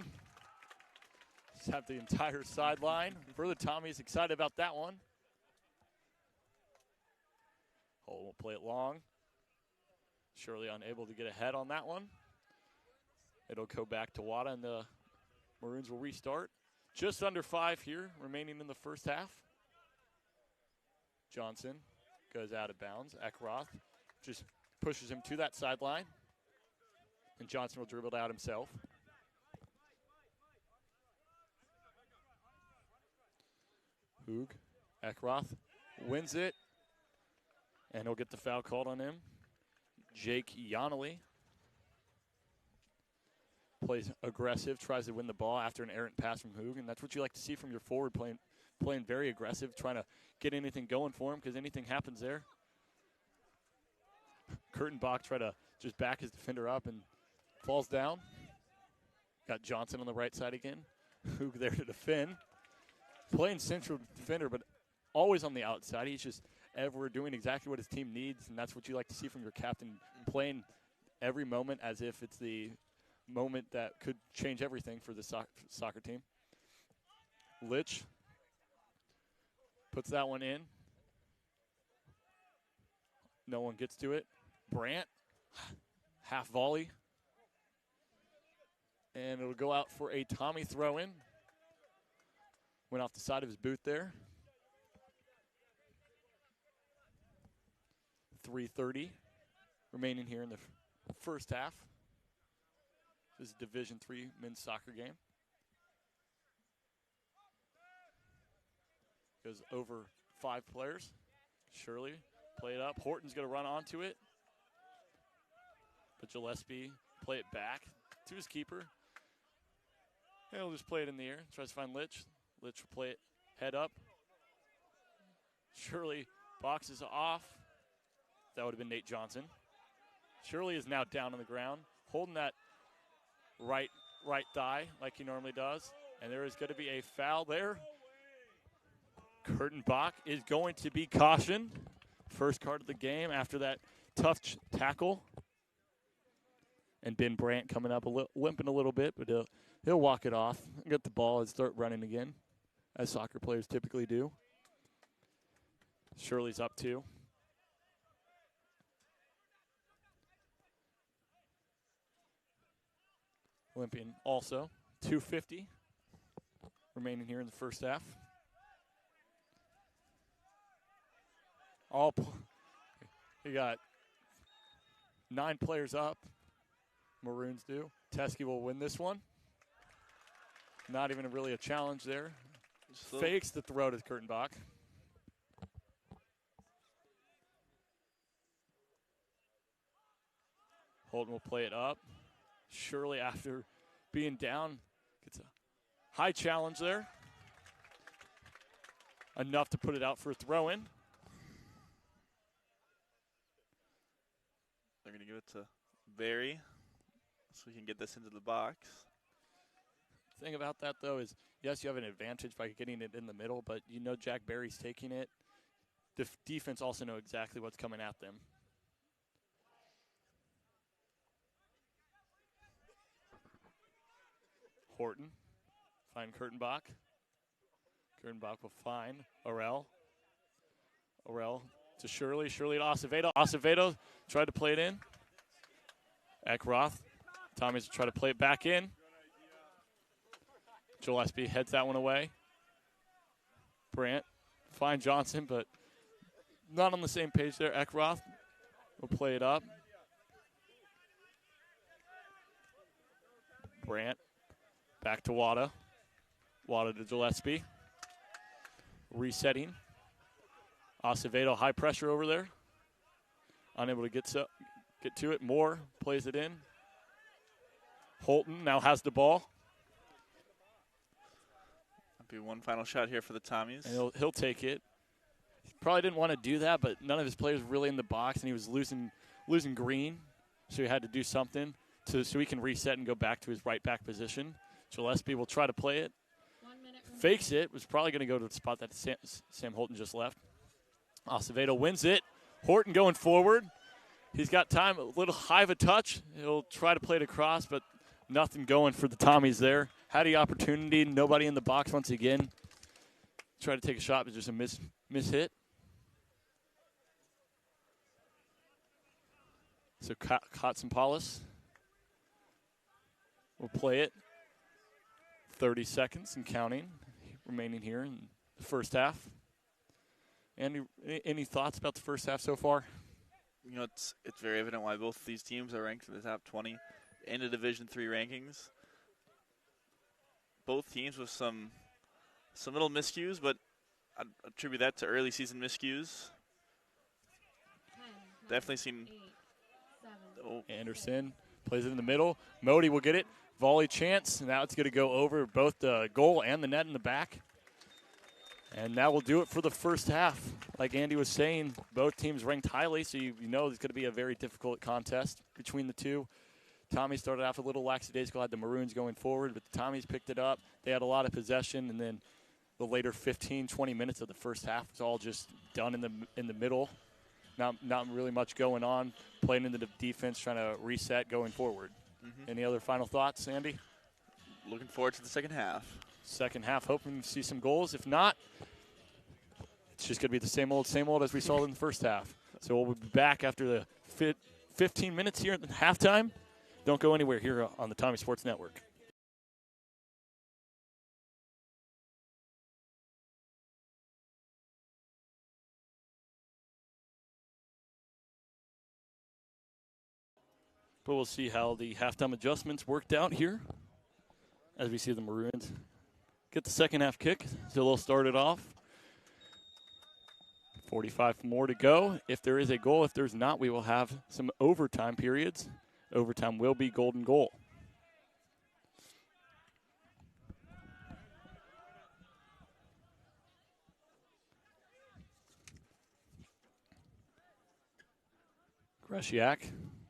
Just have the entire sideline. Further, Tommy's excited about that one. Holton will play it long. Surely unable to get ahead on that one. It'll go back to Wada, and the Maroons will restart. Just under 5 here, remaining in the first half. Johnson goes out of bounds. Eckroth just pushes him to that sideline. And Johnson will dribble it out himself. Hoog, Eckroth wins it. And he'll get the foul called on him. Jake Yonley plays aggressive, tries to win the ball after an errant pass from Hoog. And that's what you like to see from your forward, playing very aggressive, trying to get anything going for him because anything happens there. Kurtenbach try to just back his defender up and falls down. Got Johnson on the right side again. Hoog there to defend. Playing central defender, but always on the outside. He's just ever doing exactly what his team needs, and that's what you like to see from your captain, playing every moment as if it's the moment that could change everything for the soccer team. Litch puts that one in. No one gets to it. Brandt, half volley. And it'll go out for a Tommy throw-in. Went off the side of his boot there. 3:30 remaining here in the first half. This is a Division III men's soccer game. Goes over 5 players. Shirley, play it up. Horton's going to run onto it. But Gillespie play it back to his keeper. And he'll just play it in the air. Tries to find Litch. Litch will play it head up. Shirley boxes off. That would have been Nate Johnson. Shirley is now down on the ground, holding that right thigh like he normally does. And there is going to be a foul there. Kurtenbach is going to be cautioned. First card of the game after that tough tackle. And Ben Brandt coming up limping a little bit, but he'll walk it off, get the ball, and start running again, as soccer players typically do. Shirley's up 2. Limping also. 2:50 remaining here in the first half. You got 9 players up. Maroons do. Teskey will win this one. Not even really a challenge there. Fakes the throw to Kurtenbach. Holton will play it up. Shirley, after being down, gets a high challenge there. Enough to put it out for a throw-in. They're going to give it to Barry so we can get this into the box. The thing about that, though, is yes, you have an advantage by getting it in the middle, but you know Jack Barry's taking it. The defense also know exactly what's coming at them. Horton. Find Kurtenbach. Kurtenbach will find Orell. Orell to Shirley. Shirley to Acevedo. Acevedo tried to play it in. Eckroth. Tommies try to play it back in. Gillespie heads that one away. Brandt. Find Johnson, but not on the same page there. Eckroth will play it up. Brandt. Back to Wada. Wada to Gillespie. Resetting. Acevedo, high pressure over there. Unable to get to it. Moore plays it in. Holton now has the ball. That'll be one final shot here for the Tommies. And he'll take it. He probably didn't want to do that, but none of his players were really in the box, and he was losing green, so he had to do something so he can reset and go back to his right back position. Gillespie will try to play it. Fakes it. Was probably going to go to the spot that Sam Holton just left. Acevedo wins it. Horton going forward. He's got time, a little high of a touch. He'll try to play it across, but nothing going for the Tommies there. Had the opportunity. Nobody in the box once again. Try to take a shot, but just a miss hit. So Katsampalis will play it. 30 seconds and counting remaining here in the first half. Any thoughts about the first half so far? You know, it's very evident why both these teams are ranked in the top 20 in the Division III rankings. Both teams with some little miscues, but I attribute that to early season miscues. Definitely seen. Anderson plays it in the middle. Modi will get it. Volley chance. Now it's going to go over both the goal and the net in the back. And that will do it for the first half. Like Andy was saying, both teams ranked highly, so you know it's going to be a very difficult contest between the two. Tommy started off a little lackadaisical, had the Maroons going forward, but the Tommies picked it up. They had a lot of possession, and then the later 15, 20 minutes of the first half was all just done in the middle. Not really much going on, playing into the defense, trying to reset going forward. Mm-hmm. Any other final thoughts, Andy? Looking forward to the second half. Second half, hoping to see some goals. If not, it's just going to be the same old as we saw in the first half. So we'll be back after the 15 minutes here at the halftime. Don't go anywhere here on the Tommy Sports Network. But we'll see how the halftime adjustments worked out here as we see the Maroons get the second half kick. So they'll start it off. 45 more to go. If there is a goal, if there's not, we will have some overtime periods. Overtime will be golden goal. Gresiak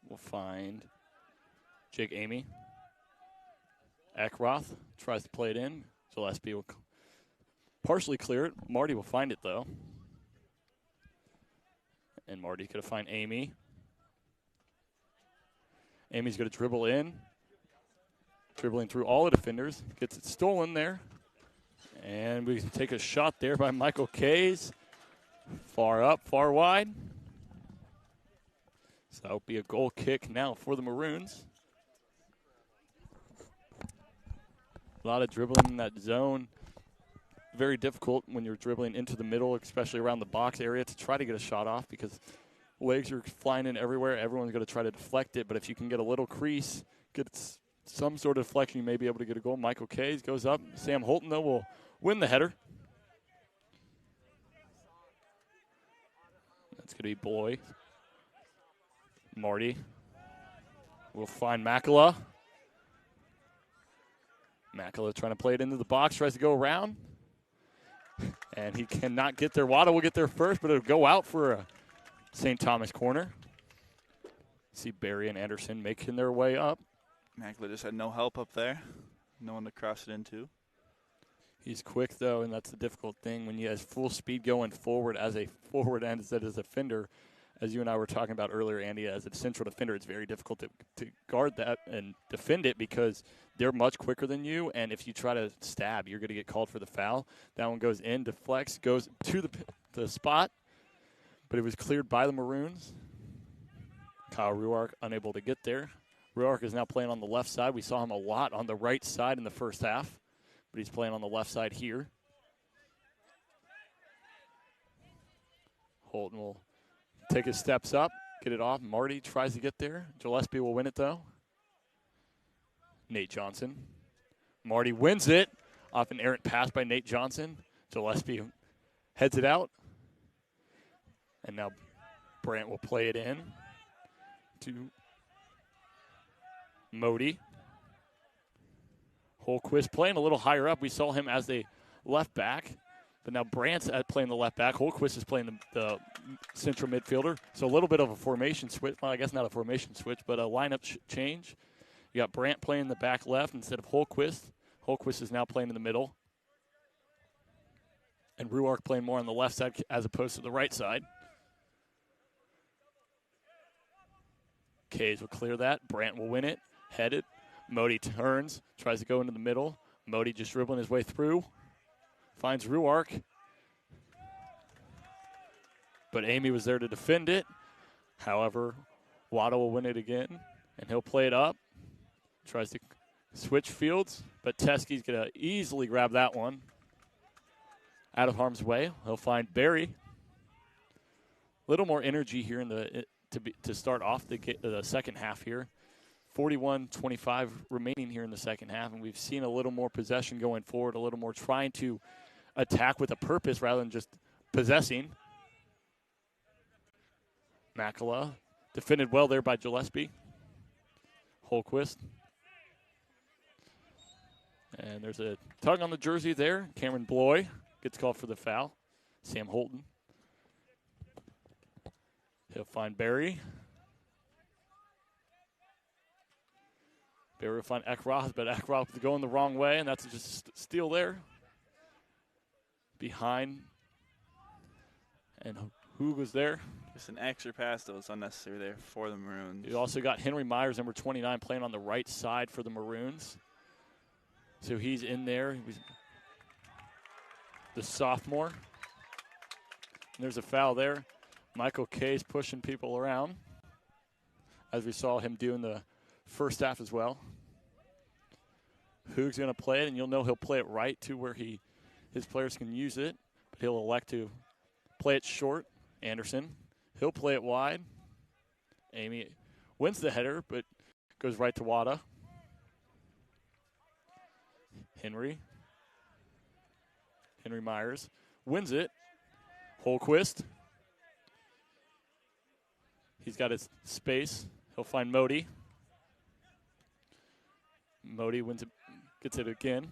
will find Jake Amy. Eckroth tries to play it in. Gillespie will partially clear it. Marty will find it, though. And Marty's going to find Amy. Amy's going to dribble in. Dribbling through all the defenders. Gets it stolen there. And we can take a shot there by Michael Kays. Far up, far wide. So that'll be a goal kick now for the Maroons. A lot of dribbling in that zone. Very difficult when you're dribbling into the middle, especially around the box area, to try to get a shot off because legs are flying in everywhere. Everyone's going to try to deflect it, but if you can get a little crease, get some sort of deflection, you may be able to get a goal. Michael Kays goes up. Sam Holton, though, will win the header. That's going to be Boy. Marty will find Macala. Macala trying to play it into the box, tries to go around. And he cannot get there. Wada will get there first, but it'll go out for a St. Thomas corner. See Barry and Anderson making their way up. Macala just had no help up there. No one to cross it into. He's quick, though, and that's the difficult thing. When he has full speed going forward as a forward and instead as a defender, as you and I were talking about earlier, Andy, as a central defender, it's very difficult to guard that and defend it because they're much quicker than you, and if you try to stab, you're going to get called for the foul. That one goes in, deflects, goes to the spot, but it was cleared by the Maroons. Kyle Ruark unable to get there. Ruark is now playing on the left side. We saw him a lot on the right side in the first half, but he's playing on the left side here. Holton will take his steps up, get it off. Marty tries to get there. Gillespie will win it, though. Nate Johnson. Marty wins it off an errant pass by Nate Johnson. Gillespie heads it out. And now Brandt will play it in to Modi. Holquist playing a little higher up. We saw him as the left back, but now Brandt's playing the left back. Holquist is playing the central midfielder. So a little bit of a formation switch. Well, I guess not a formation switch, but a lineup change. You got Brandt playing the back left instead of Holquist. Holquist is now playing in the middle. And Ruark playing more on the left side as opposed to the right side. Kays will clear that. Brandt will win it. Head it. Modi turns. Tries to go into the middle. Modi just dribbling his way through. Finds Ruark. But Amy was there to defend it. However, Waddle will win it again. And he'll play it up. Tries to switch fields. But Teskey's going to easily grab that one. Out of harm's way. He'll find Barry. A little more energy here in to start off the second half here. 41-25 remaining here in the second half, and we've seen a little more possession going forward, a little more trying to attack with a purpose rather than just possessing. Macala defended well there by Gillespie. Holquist. And there's a tug on the jersey there. Cameron Bloy gets called for the foul. Sam Holton. He'll find Barry. Barry will find Ekroth, but Ekroth is going the wrong way, and that's just a steal there. Behind. And who was there? Just an extra pass that was unnecessary there for the Maroons. You also got Henry Myers, number 29, playing on the right side for the Maroons. So he's in there. He was the sophomore. And there's a foul there. Michael Kays pushing people around, as we saw him do in the first half as well. Hoog's going to play it, and you'll know he'll play it right to where his players can use it, but he'll elect to play it short. Anderson, he'll play it wide. Amy wins the header, but goes right to Wada. Henry Myers wins it. Holquist. He's got his space. He'll find Modi. Modi wins it, gets it again.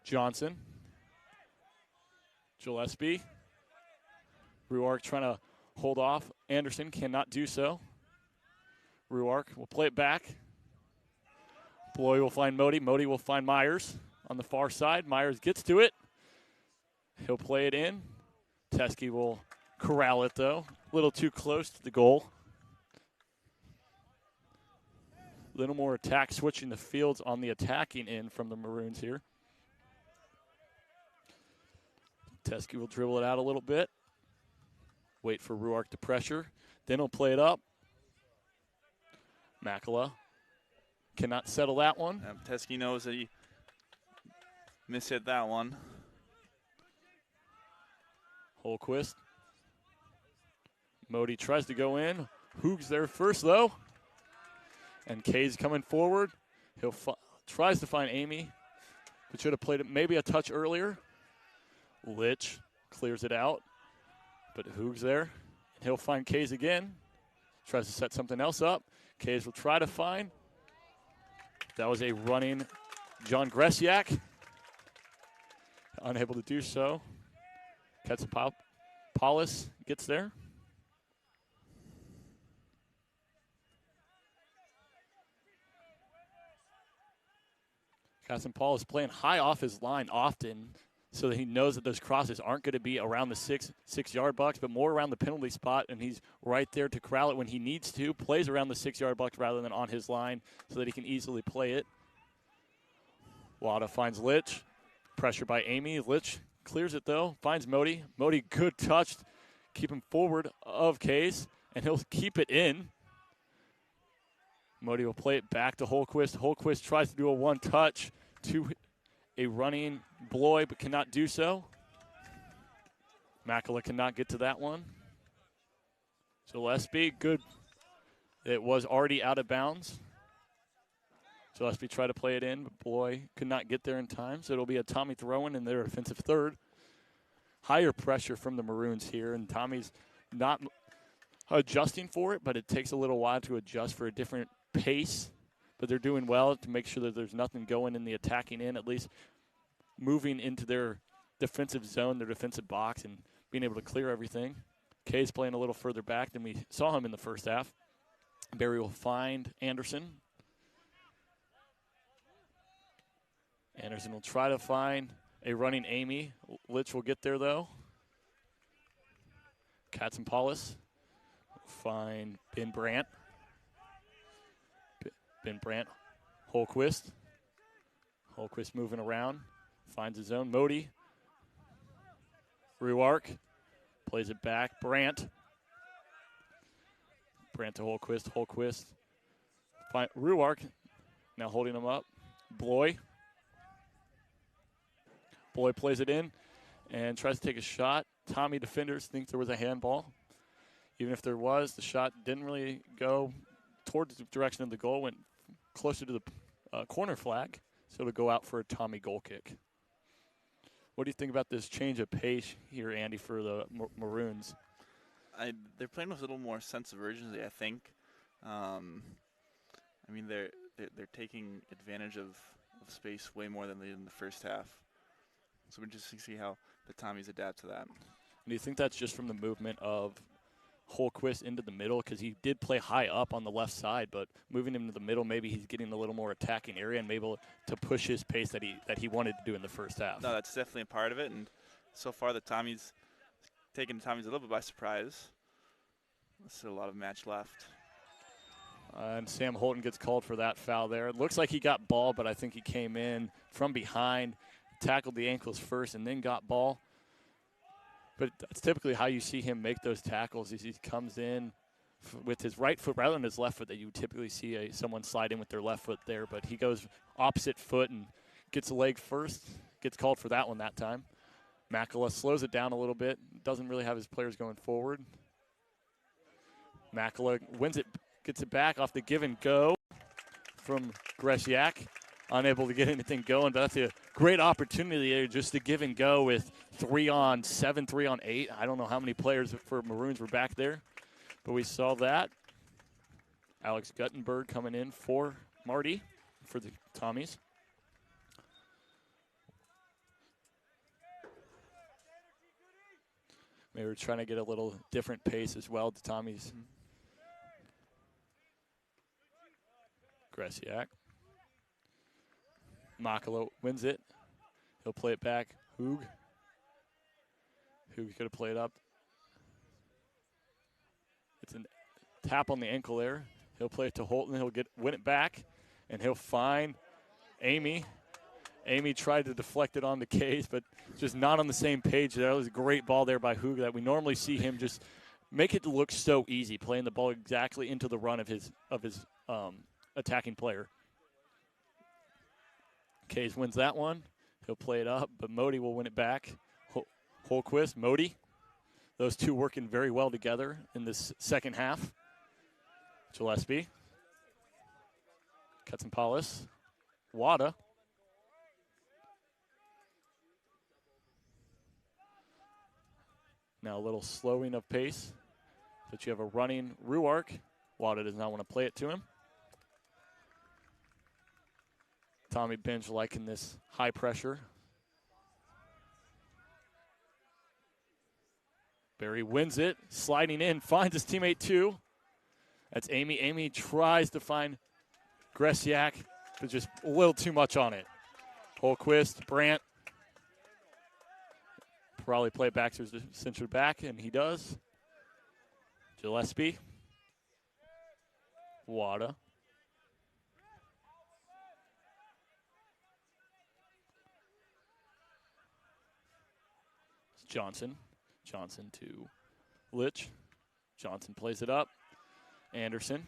Johnson. Gillespie. Ruark trying to hold off. Anderson cannot do so. Ruark will play it back. Bloy will find Modi. Modi will find Myers on the far side. Myers gets to it. He'll play it in. Teskey will corral it, though. A little too close to the goal. A little more attack, switching the fields on the attacking end from the Maroons here. Teskey will dribble it out a little bit. Wait for Ruark to pressure. Then he'll play it up. Macala cannot settle that one. Teskey knows that he mishit that one. Holquist. Modi tries to go in. Hoog's there first, though. And Kay's coming forward. He'll tries to find Amy, but should have played it maybe a touch earlier. Litch clears it out, but Hoog's there. And he'll find Kays again. Tries to set something else up. Kays will try to find. That was a running John Gresiak. Unable to do so. Katsopoulos gets there. Paul is playing high off his line often, so that he knows that those crosses aren't going to be around the six-yard box, but more around the penalty spot, and he's right there to corral it when he needs to, plays around the 6-yard box rather than on his line so that he can easily play it. Wada finds Litch. Pressure by Amy. Litch clears it, though. Finds Modi. Modi, good touch. Keep him forward of Case, and he'll keep it in. Modi will play it back to Holquist. Holquist tries to do a one-touch to a running Bloy, but cannot do so. Macalester cannot get to that one. Gillespie, good. It was already out of bounds. Gillespie tried to play it in, but Bloy could not get there in time, so it'll be a Tommy throw-in in their defensive third. Higher pressure from the Maroons here, and Tommy's not adjusting for it, but it takes a little while to adjust for a different pace. But they're doing well to make sure that there's nothing going in the attacking end, at least moving into their defensive zone, their defensive box, and being able to clear everything. Kay's playing a little further back than we saw him in the first half. Barry will find Anderson. Anderson will try to find a running Amy. Litch will get there, though. Katzenpaulis will find Ben Brandt. Ben Brandt, Holquist. Holquist moving around. Finds his own. Modi. Ruark. Plays it back. Brandt. Brandt to Holquist. Holquist. Ruark now holding him up. Bloy. Bloy plays it in and tries to take a shot. Tommy defenders think there was a handball. Even if there was, the shot didn't really go towards the direction of the goal, went closer to the corner flag, so it'll go out for a Tommy goal kick. What do you think about this change of pace here, Andy, for the Maroons? They're playing with a little more sense of urgency, I think. I mean, they're taking advantage of space way more than they did in the first half. So we're just to see how the Tommies adapt to that. Do you think that's just from the movement of Holquist into the middle? Because he did play high up on the left side, but moving him to the middle, maybe he's getting a little more attacking area and maybe able to push his pace that he wanted to do in the first half. No, that's definitely a part of it. And so far, the Tommies taking the Tommies a little bit by surprise. There's still a lot of match left. And Sam Holton gets called for that foul there. It looks like he got ball, but I think he came in from behind, tackled the ankles first, and then got ball. But that's typically how you see him make those tackles, is he comes in with his right foot rather than his left foot that you typically see someone slide in with their left foot there. But he goes opposite foot and gets the leg first, gets called for that one that time. Macalester slows it down a little bit, doesn't really have his players going forward. Macalester wins it, gets it back off the give and go from Gresiak. Unable to get anything going, but that's a great opportunity there just to give and go with 3-on-7, 3-on-8. I don't know how many players for Maroons were back there, but we saw that. Alex Guttenberg coming in for Marty for the Tommies. Maybe we're trying to get a little different pace as well. The Tommies. Gresiak. Makalo wins it. He'll play it back. Hoog could have played up. It's a tap on the ankle there. He'll play it to Holton. He'll win it back, and he'll find Amy. Amy tried to deflect it onto Case, but just not on the same page. That was a great ball there by Hoog that we normally see him just make it look so easy, playing the ball exactly into the run of his attacking player. Case wins that one. He'll play it up, but Modi will win it back. Holquist, Modi. Those two working very well together in this second half. Gillespie. Katzenpaulis. Wada. Now a little slowing of pace. But you have a running Ruark. Wada does not want to play it to him. Tommy Bench liking this high pressure. Barry wins it, sliding in, finds his teammate too. That's Amy. Amy tries to find Gresiak, but just a little too much on it. Holquist, Brandt. probably play it back to his center back, and he does. Gillespie. Wada. Johnson. Johnson to Litch. Johnson plays it up. Anderson.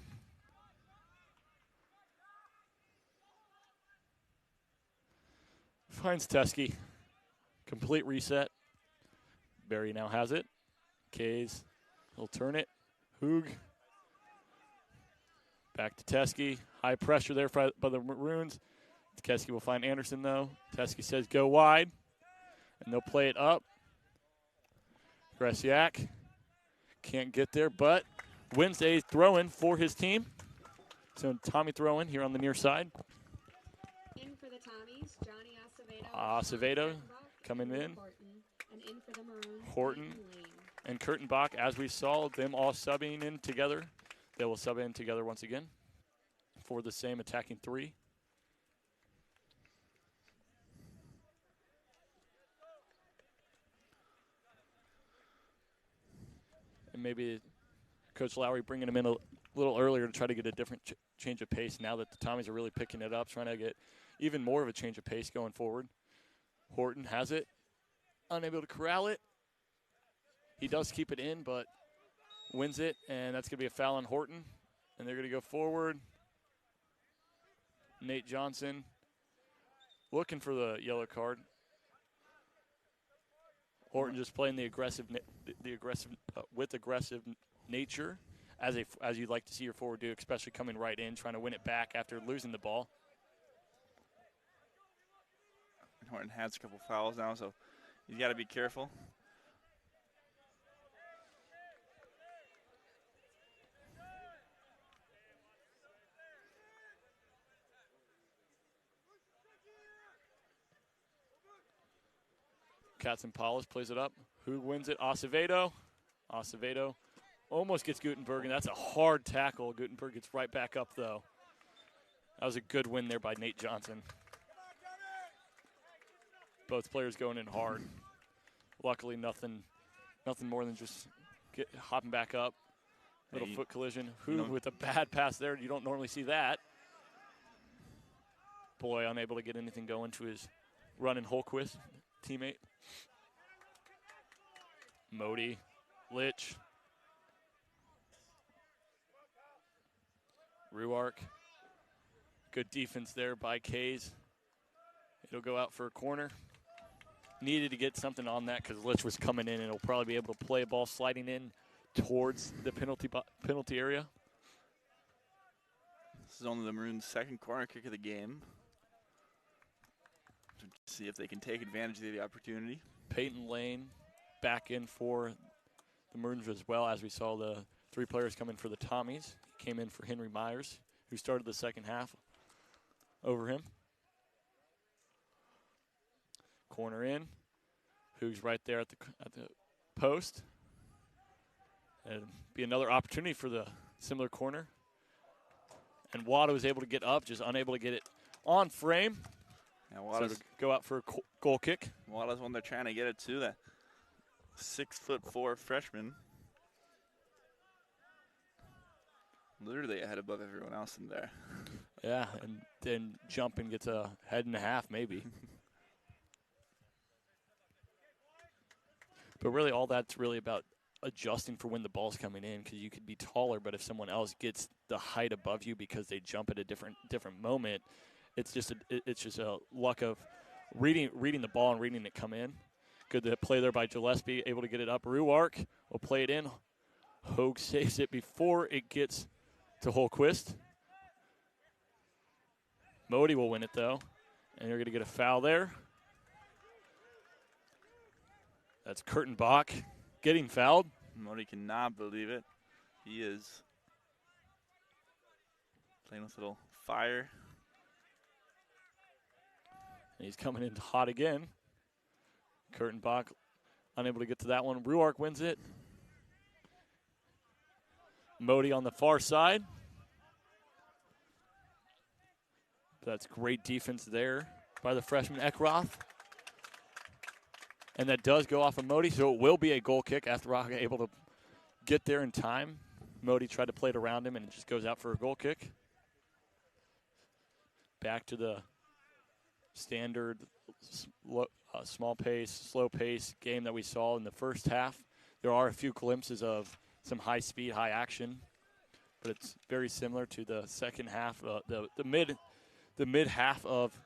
Finds Teskey. Complete reset. Barry now has it. Kays. He'll turn it. Hoog. Back to Teskey. High pressure there by the Maroons. Teskey will find Anderson, though. Teskey says go wide. And they'll play it up. Gresiak can't get there, but Wednesday's throwing for his team. So Tommy throwing here on the near side. In for the Tommies, Johnny Acevedo. Acevedo coming in. And in for the Maroons, Horton Lane. and Kurtenbach, as we saw them all subbing in together. They will sub in together once again for the same attacking three. And maybe Coach Lowry bringing him in a little earlier to try to get a different change of pace now that the Tommies are really picking it up, trying to get even more of a change of pace going forward. Horton has it, unable to corral it. He does keep it in, but wins it, and that's going to be a foul on Horton. And they're going to go forward. Nate Johnson looking for the yellow card. Horton just playing the aggressive nature, as you'd like to see your forward do, especially coming right in, trying to win it back after losing the ball. Horton has a couple fouls now, so you got to be careful. Katzenpaulis plays it up. Who wins it? Acevedo. Acevedo almost gets Gutenberg, and that's a hard tackle. Gutenberg gets right back up, though. That was a good win there by Nate Johnson. Both players going in hard. Luckily, nothing more than just hopping back up. Little foot collision. Who with a bad pass there. You don't normally see that. Boy, unable to get anything going to his running Holquist teammate. Modi, Litch, Ruark. Good defense there by Kays. It'll go out for a corner. Needed to get something on that because Litch was coming in, and he'll probably be able to play a ball sliding in towards the penalty area. This is only the Maroons' second corner kick of the game. To see if they can take advantage of the opportunity. Peyton Lane back in for the Maroons as well, as we saw the three players come in for the Tommies. He came in for Henry Myers, who started the second half over him. Corner in. Who's right there at the post. And be another opportunity for the similar corner. And Wada was able to get up, just unable to get it on frame. So to go out for a goal kick. Wada's one they're trying to get it to, the 6'4" freshman. Literally a head above everyone else in there. Yeah, and then jump and gets a head and a half maybe. But really all that's really about adjusting for when the ball's coming in, because you could be taller, but if someone else gets the height above you because they jump at a different moment, it's just a luck of reading the ball and reading it come in. Good play there by Gillespie, able to get it up. Ruark will play it in. Hogue saves it before it gets to Holquist. Modi will win it, though, and they're going to get a foul there. That's Kurtenbach getting fouled. Modi cannot believe it. He is playing with a little fire. And he's coming in hot again. Kurtenbach unable to get to that one. Ruark wins it. Modi on the far side. That's great defense there by the freshman Eckroth. And that does go off of Modi, so it will be a goal kick after Rock able to get there in time. Modi tried to play it around him, and it just goes out for a goal kick. Back to the standard small pace, slow pace game that we saw in the first half. There are a few glimpses of some high speed, high action, but it's very similar to the second half. The mid half of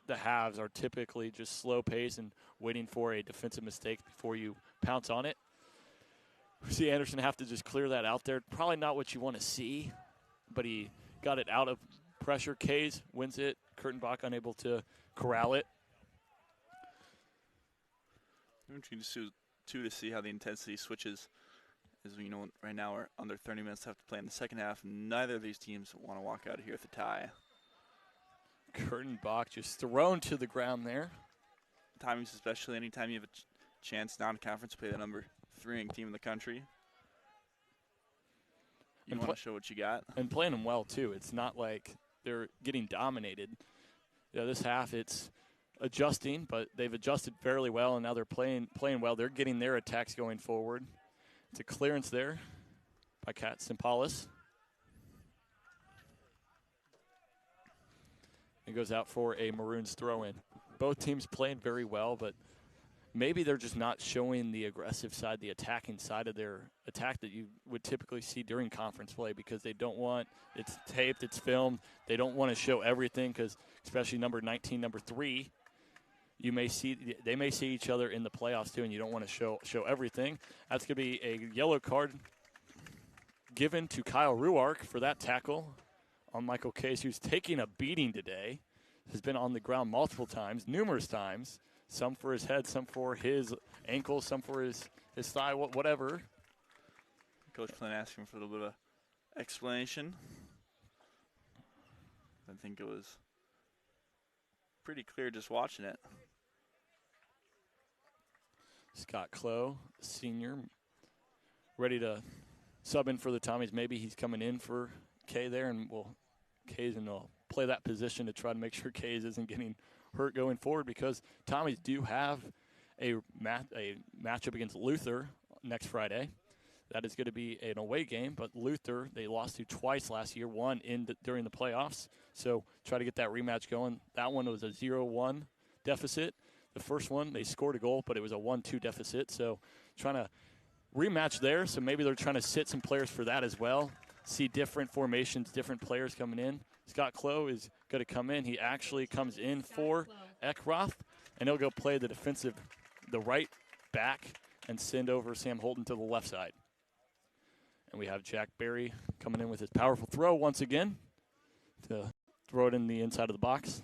the halves are typically just slow pace and waiting for a defensive mistake before you pounce on it. We see Anderson have to just clear that out there. Probably not what you want to see, but he got it out of pressure. Kays wins it. Kurtenbach unable to corral it. I'm interested to see how the intensity switches. As we know, right now we're under 30 minutes left to play in the second half. Neither of these teams want to walk out of here with a tie. Kurtenbach just thrown to the ground there. Tommies, especially anytime you have a chance non-conference to play the number 3 ranked team in the country, you want to show what you got. And playing them well, too. It's not like they're getting dominated. This half it's adjusting, but they've adjusted fairly well, and now they're playing well. They're getting their attacks going forward. It's a clearance there by Kat Simpalis. It goes out for a Maroons throw-in. Both teams playing very well, but maybe they're just not showing the aggressive side, the attacking side of their attack that you would typically see during conference play, because they don't want – it's taped, it's filmed. They don't want to show everything, because especially number 19, number 3, they may see each other in the playoffs too, and you don't want to show everything. That's going to be a yellow card given to Kyle Ruark for that tackle on Michael Case, who's taking a beating today. Has been on the ground multiple times, numerous times, some for his head, some for his ankle, some for his thigh, whatever. Coach Flynn asking for a little bit of explanation. I think it was pretty clear just watching it. Scott Clough, senior, ready to sub in for the Tommies. Maybe he's coming in for Kay there, and Kays and they'll play that position to try to make sure Kays isn't getting hurt going forward, because Tommies do have a matchup against Luther next Friday. That is going to be an away game, but Luther they lost to twice last year, one during the playoffs. So try to get that rematch going. That one was a 0-1 deficit. The first one, they scored a goal, but it was a 1-2 deficit. So trying to rematch there. So maybe they're trying to sit some players for that as well. See different formations, different players coming in. Scott Clough is going to come in. He actually comes in for Eckroth, and he'll go play the right back, and send over Sam Holton to the left side. And we have Jack Berry coming in with his powerful throw once again to throw it in the inside of the box.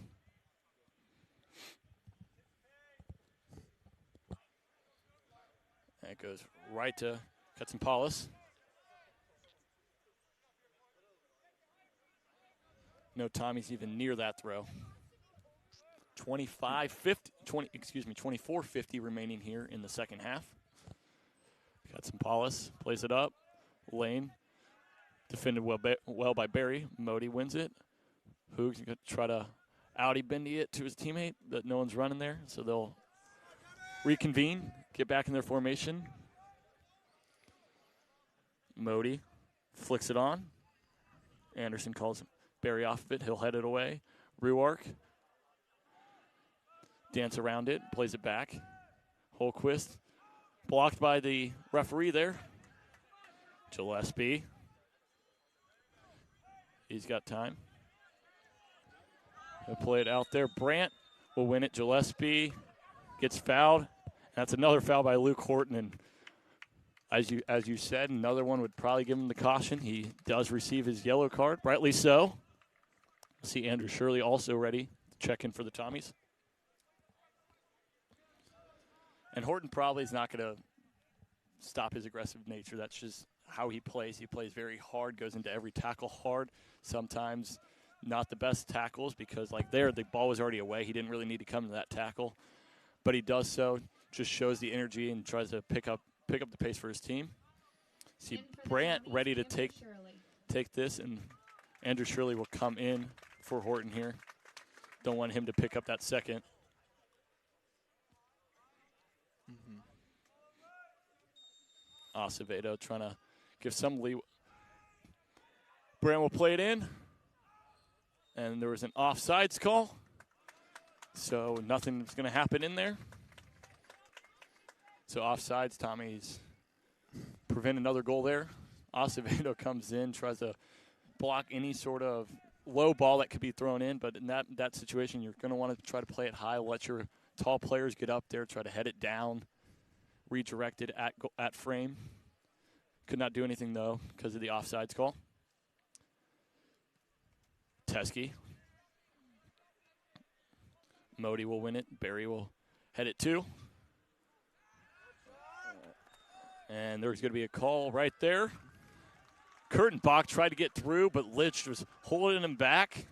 And it goes right to Katsimpalis. No Tommies even near that throw. 24:50 remaining here in the second half. Katsimpalis plays it up. Lane defended well by Barry. Modi wins it. Hoog's going to try to outie-bendy it to his teammate, but no one's running there, so they'll reconvene, get back in their formation. Modi flicks it on. Anderson calls Barry off of it. He'll head it away. Ruark dance around it, plays it back. Holquist blocked by the referee there. Gillespie. He's got time. He'll play it out there. Brandt will win it. Gillespie gets fouled. That's another foul by Luke Horton. And as you said, another one would probably give him the caution. He does receive his yellow card, rightly so. See Andrew Shirley also ready to check in for the Tommies. And Horton probably is not going to stop his aggressive nature. That's just how he plays. He plays very hard, goes into every tackle hard. Sometimes not the best tackles because, like there, the ball was already away. He didn't really need to come to that tackle. But he does so, just shows the energy and tries to pick up the pace for his team. See Brandt ready to take this, and Andrew Shirley will come in for Horton here. Don't want him to pick up that second. Acevedo trying to give some leeway. Brand will play it in. And there was an offsides call. So nothing's going to happen in there. So offsides, Tommies prevent another goal there. Acevedo comes in, tries to block any sort of low ball that could be thrown in. But in that situation, you're going to want to try to play it high, let your tall players get up there, try to head it down, redirect it at frame. Could not do anything, though, because of the offsides call. Teskey. Modi will win it. Barry will head it to. And there's going to be a call right there. Kurtenbach tried to get through, but Litch was holding him back.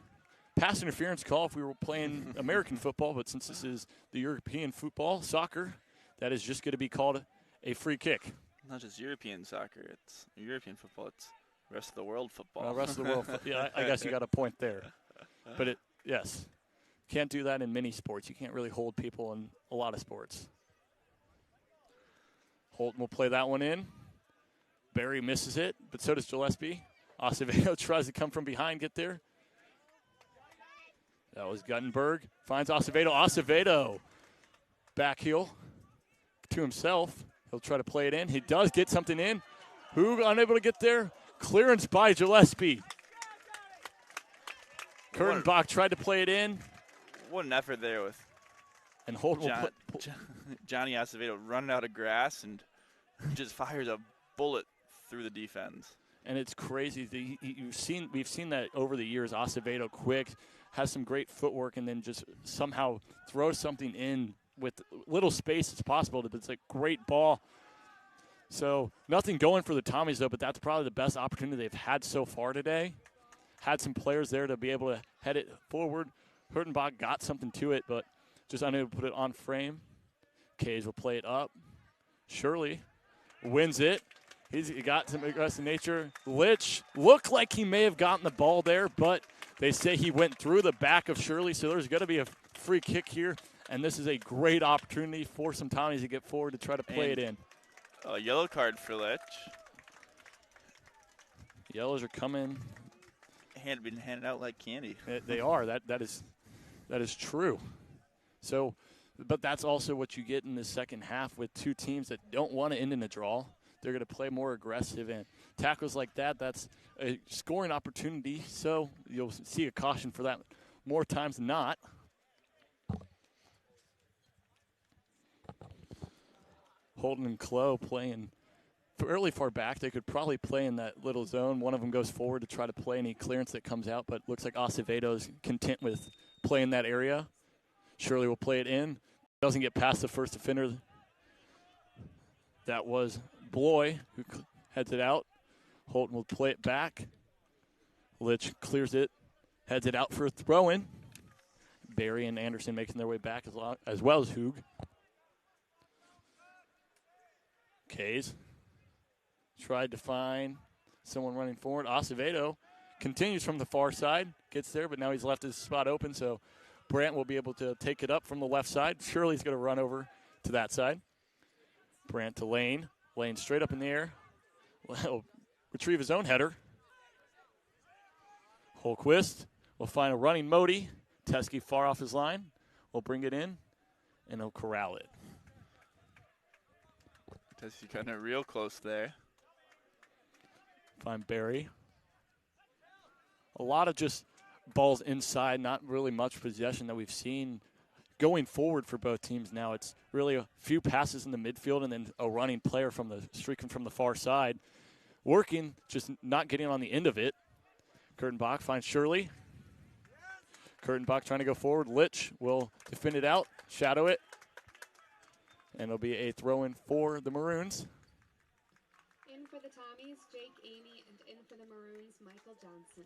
Pass interference call if we were playing American football, but since this is the European football, soccer, that is just going to be called a free kick. Not just European soccer, it's European football, it's rest of the world football. Well, rest of the world, yeah, I guess you got a point there. But yes, can't do that in many sports. You can't really hold people in a lot of sports. Holton will play that one in. Barry misses it, but so does Gillespie. Acevedo tries to come from behind, get there. That was Guttenberg. Finds Acevedo. Acevedo back heel to himself. He'll try to play it in. He does get something in. Who unable to get there? Clearance by Gillespie. Kurtenbach tried to play it in. What an effort there with and Holton Johnny Acevedo running out of grass and just fires a bullet through the defense. And it's crazy. We've seen that over the years. Acevedo quick, has some great footwork, and then just somehow throws something in with little space as possible. It's a great ball. So nothing going for the Tommies, though, but that's probably the best opportunity they've had so far today. Had some players there to be able to head it forward. Kurtenbach got something to it, but just unable to put it on frame. Cage will play it up. Shirley wins it. He got some aggressive nature. Litch looked like he may have gotten the ball there, but they say he went through the back of Shirley, so there's going to be a free kick here, and this is a great opportunity for some Tommies to get forward to try to play it in. A yellow card for Litch. Yellows are coming. Been handed out like candy. They are. That is true. So, but that's also what you get in the second half with two teams that don't want to end in a draw. They're going to play more aggressive, and tackles like that, that's a scoring opportunity. So you'll see a caution for that more times than not. Holton and Clough playing fairly far back. They could probably play in that little zone. One of them goes forward to try to play any clearance that comes out, but looks like Acevedo's content with playing that area. Shirley will play it in. Doesn't get past the first defender. That was Bloy, who heads it out. Holton will play it back. Litch clears it, heads it out for a throw-in. Barry and Anderson making their way back as well as Hoog. Kays tried to find someone running forward. Acevedo continues from the far side, gets there, but now he's left his spot open, so Brandt will be able to take it up from the left side. Shirley's going to run over to that side. Brandt to Lane. Lane straight up in the air. Will retrieve his own header. Holquist will find a running Modi. Teskey far off his line. Will bring it in, and he'll corral it. Teskey cutting it real close there. Find Barry. A lot of just balls inside, not really much possession that we've seen going forward for both teams now. It's really a few passes in the midfield and then a running player streaking from the far side. Working, just not getting on the end of it. Kurtenbach finds Shirley. Kurtenbach trying to go forward. Litch will defend it out, shadow it. And it'll be a throw-in for the Maroons. In for the Tommies, Jake Amy, and in for the Maroons, Michael Johnson.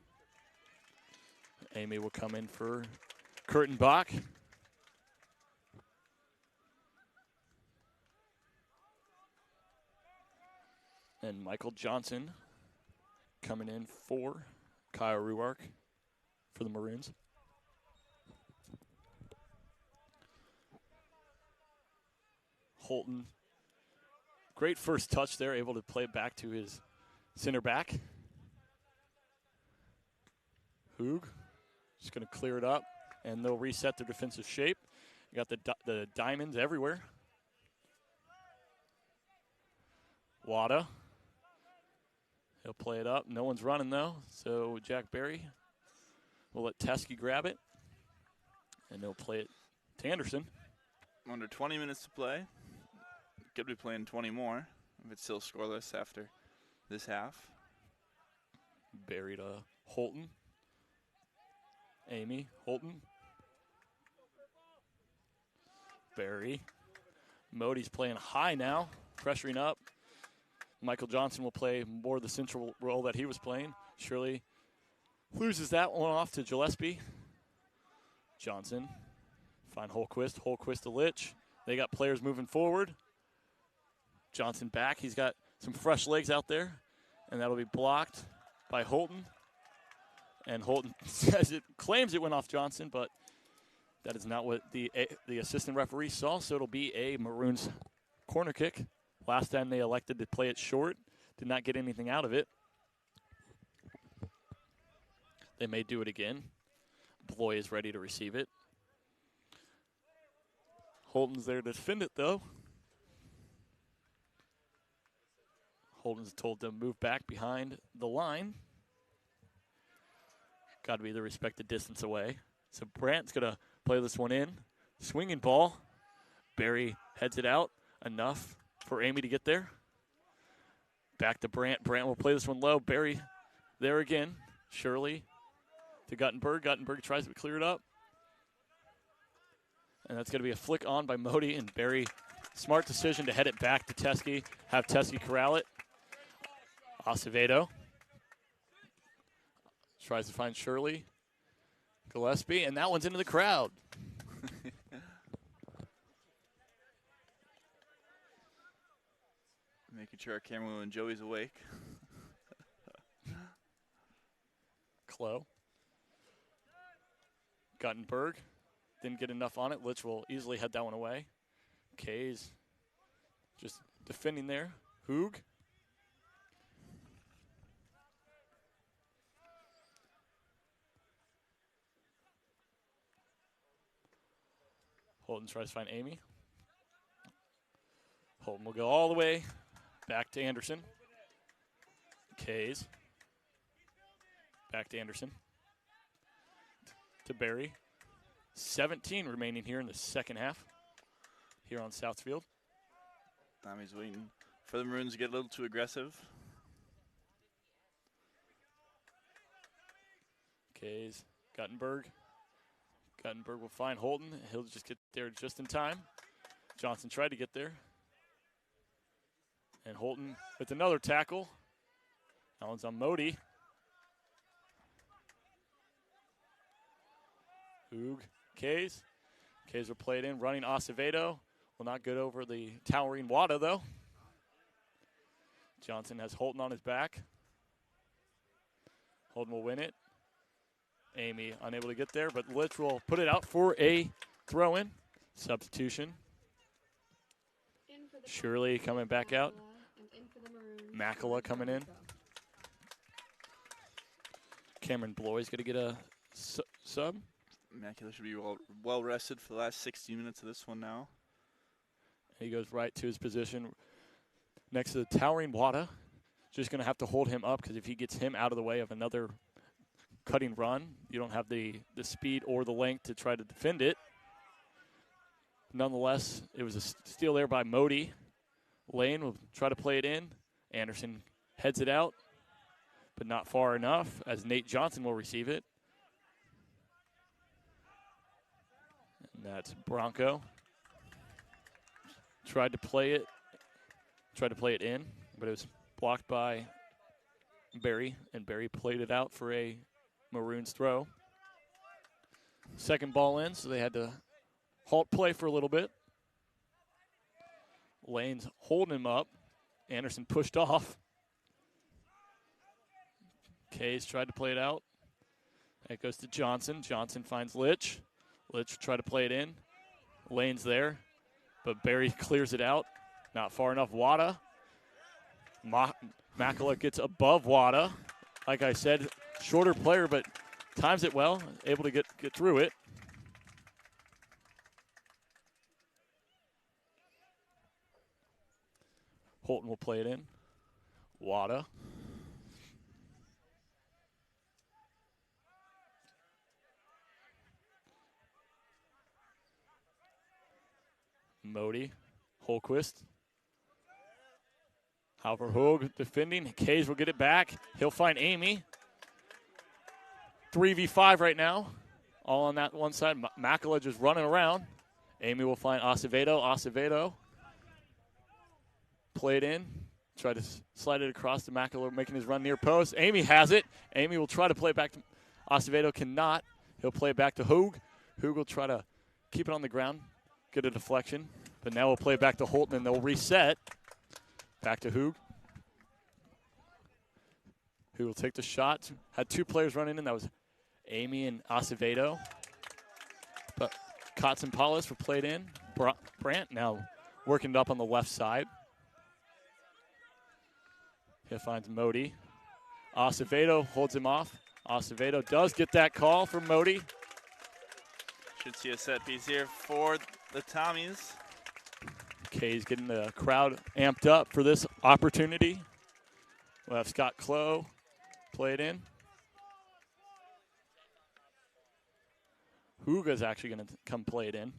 Amy will come in for Kurtenbach. And Michael Johnson coming in for Kyle Ruark for the Maroons. Holton. Great first touch there, able to play it back to his center back. Hoog just going to clear it up, and they'll reset their defensive shape. You got the diamonds everywhere. Wada. He'll play it up. No one's running, though, so Jack Berry will let Teskey grab it, and they'll play it to Anderson. Under 20 minutes to play. Could be playing 20 more if it's still scoreless after this half. Berry to Holton. Amy, Holton. Berry. Modi's playing high now, pressuring up. Michael Johnson will play more of the central role that he was playing. Shirley loses that one off to Gillespie. Johnson. Find Holquist. Holquist to Litch. They got players moving forward. Johnson back. He's got some fresh legs out there, and that'll be blocked by Holton. And Holton says it claims it went off Johnson, but that is not what the assistant referee saw, so it'll be a Maroons corner kick. Last time they elected to play it short, did not get anything out of it. They may do it again. Bloy is ready to receive it. Holton's there to defend it, though. Holton's told to move back behind the line. Got to be the respected distance away. So Brandt's going to play this one in. Swinging ball. Berry heads it out. Enough for Amy to get there. Back to Brandt. Brandt will play this one low. Berry there again. Shirley to Guttenberg. Guttenberg tries to clear it up. And that's going to be a flick on by Modi. And Berry, smart decision to head it back to Teskey. Have Teskey corral it. Acevedo tries to find Shirley. Gillespie, and that one's into the crowd. Making sure our cameraman Joey's awake. Clough. Guttenberg. Didn't get enough on it. Litch will easily head that one away. Kays just defending there. Hoog. Holton tries to find Amy. Holton will go all the way back to Anderson. Kays. Back to Anderson. To Berry. 17 remaining here in the second half here on Southfield. Tommy's waiting for the Maroons to get a little too aggressive. Kays. Guttenberg. Guttenberg will find Holton. He'll just get there just in time. Johnson tried to get there. And Holton with another tackle. That one's on Modi. Hoog. Kays. Kays will play it in. Running Acevedo. Will not get over the towering Wada, though. Johnson has Holton on his back. Holton will win it. Amy unable to get there, but Litch will put it out for a throw-in. Substitution. Shirley coming back out. Macala coming in. Cameron Bloy's going to get a sub. Macula should be well rested for the last 60 minutes of this one now. He goes right to his position next to the towering Wada. Just going to have to hold him up because if he gets him out of the way of another cutting run, you don't have the speed or the length to try to defend it. Nonetheless, it was a steal there by Modi. Lane will try to play it in. Anderson heads it out, but not far enough as Nate Johnson will receive it. And that's Bronco. Tried to play it in, but it was blocked by Berry, and Berry played it out for a Maroons throw. Second ball in, so they had to halt play for a little bit. Lane's holding him up. Anderson pushed off. Kays tried to play it out. That goes to Johnson. Johnson finds Litch. Litch tried to play it in. Lane's there. but Barry clears it out. Not far enough. Wada. Macalester gets above Wada. Like I said, shorter player, but times it well, able to get through it. Holton will play it in. Wada. Modi. Holquist. Halper Hoog defending. Kays will get it back. He'll find Amy. 3v5 right now. All on that one side. Macalester just running around. Amy will find Acevedo. Acevedo. Play it in. Try to slide it across to Macalester, making his run near post. Amy has it. Amy will try to play it back to Acevedo. Cannot. He'll play it back to Hoog. Hoog will try to keep it on the ground. Get a deflection. But now we'll play it back to Holton, and they'll reset. Back to Hoog. Who will take the shot. Had two players running in. That was Amy and Acevedo. But Kotson-Paulus were played in. Brandt now working it up on the left side. He finds Modi. Acevedo holds him off. Acevedo does get that call from Modi. Should see a set piece here for the Tommies. Kay's getting the crowd amped up for this opportunity. We'll have Scott Clough play it in. Huga's actually going to come play it in.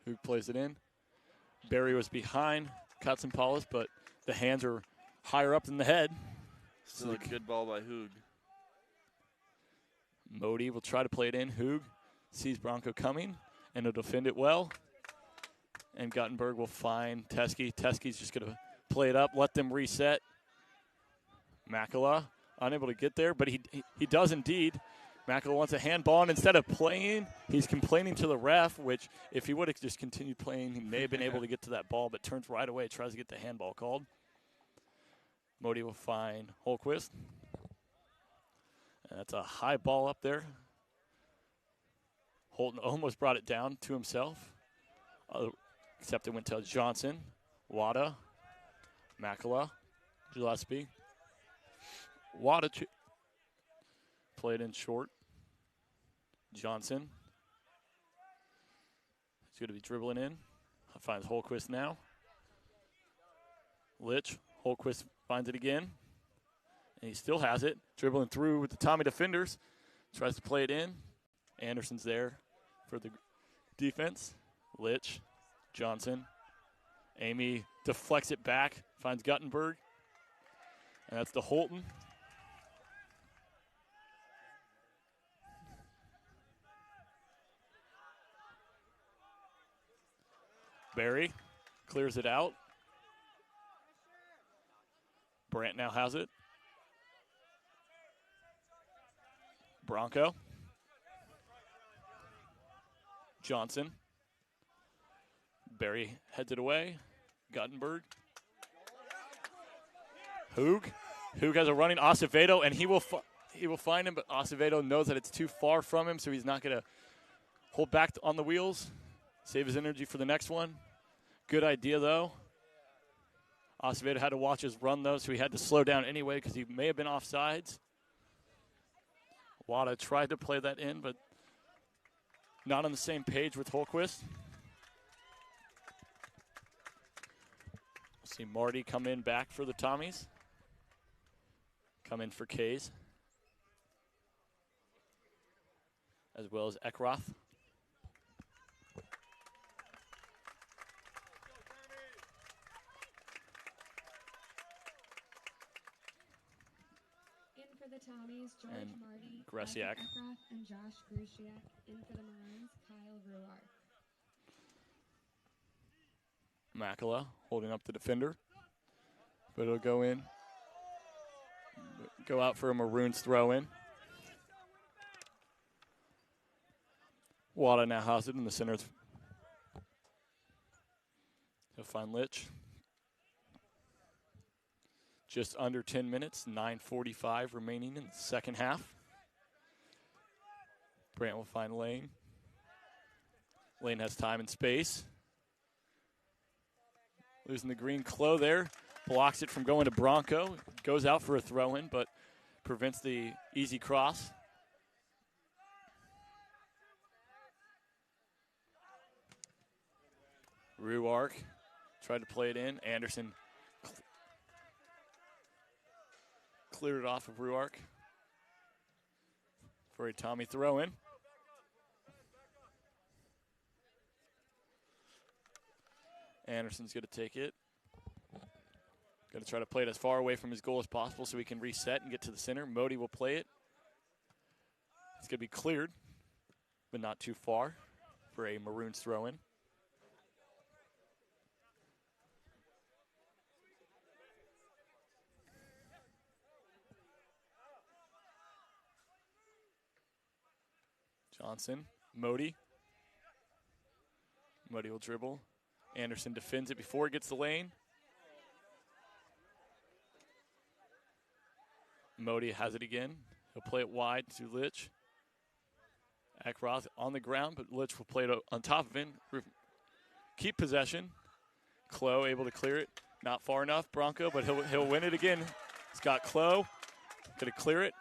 Who plays it in? Barry was behind Kotson-Paulus, but the hands are higher up than the head. Still a good ball by Hoog. Modi will try to play it in. Hoog sees Bronco coming and will defend it well. And Guttenberg will find Teskey. Teskey's just going to play it up, let them reset. Macalester unable to get there, but he does indeed. Macalester wants a handball, and instead of playing, he's complaining to the ref, which if he would have just continued playing, he may have been able to get to that ball, but turns right away, tries to get the handball called. Modi will find Holquist. And that's a high ball up there. Holton almost brought it down to himself, except it went to Johnson, Wada, Macalester, Gillespie. Wada played in short. Johnson. He's going to be dribbling in. Finds Holquist now. Litch. Holquist finds it again. And he still has it. Dribbling through with the Tommy defenders. Tries to play it in. Anderson's there for the defense. Litch. Johnson. Amy deflects it back. Finds Guttenberg. And that's the Holton. Barry clears it out. Brandt now has it. Bronco. Johnson. Barry heads it away. Guttenberg. Hoog. Hoog has a running Acevedo, and he will find him, but Acevedo knows that it's too far from him, so he's not going to hold back on the wheels. Save his energy for the next one. Good idea, though. Acevedo had to watch his run, though, so he had to slow down anyway because he may have been offsides. Wada tried to play that in, but not on the same page with Holquist. We'll see Marty come in back for the Tommies. Come in for Kays. As well as Eckroth. For the Tommies, George And Marty, Gresiak. Eckroth, and Josh Grusiak. In for the Maroons, Kyle Ruar. Macalester holding up the defender. But it'll go in. Go out for a Maroons throw in. Wada now has it in the center. He'll find Litch. Just under 10 minutes, 9:45 remaining in the second half. Brant will find Lane. Lane has time and space. Losing the green. Clow there. Blocks it from going to Bronco. Goes out for a throw-in, but prevents the easy cross. Ruark tried to play it in. Anderson cleared it off of Ruark for a Tommy throw-in. Anderson's going to take it. Going to try to play it as far away from his goal as possible so he can reset and get to the center. Modi will play it. It's going to be cleared, but not too far for a Maroons throw-in. Johnson, Modi. Modi will dribble. Anderson defends it before it gets the lane. Modi has it again. He'll play it wide to Litch. Ackroth on the ground, but Litch will play it on top of him. Keep possession. Clow able to clear it. Not far enough, Bronco, but he'll win it again. He's got Clow. Going to clear it.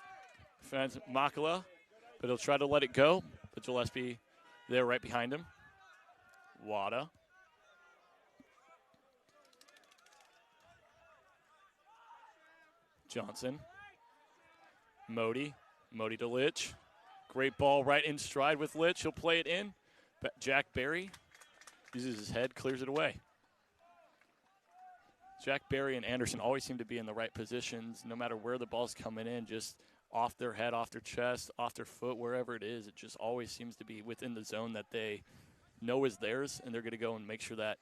Finds Makala, but he'll try to let it go. But Gillespie there right behind him. Wada. Johnson. Modi. Modi to Litch. Great ball right in stride with Litch. He'll play it in. But Jack Berry uses his head, clears it away. Jack Berry and Anderson always seem to be in the right positions, no matter where the ball's coming in, just off their head, off their chest, off their foot, wherever it is. It just always seems to be within the zone that they know is theirs, and they're going to go and make sure that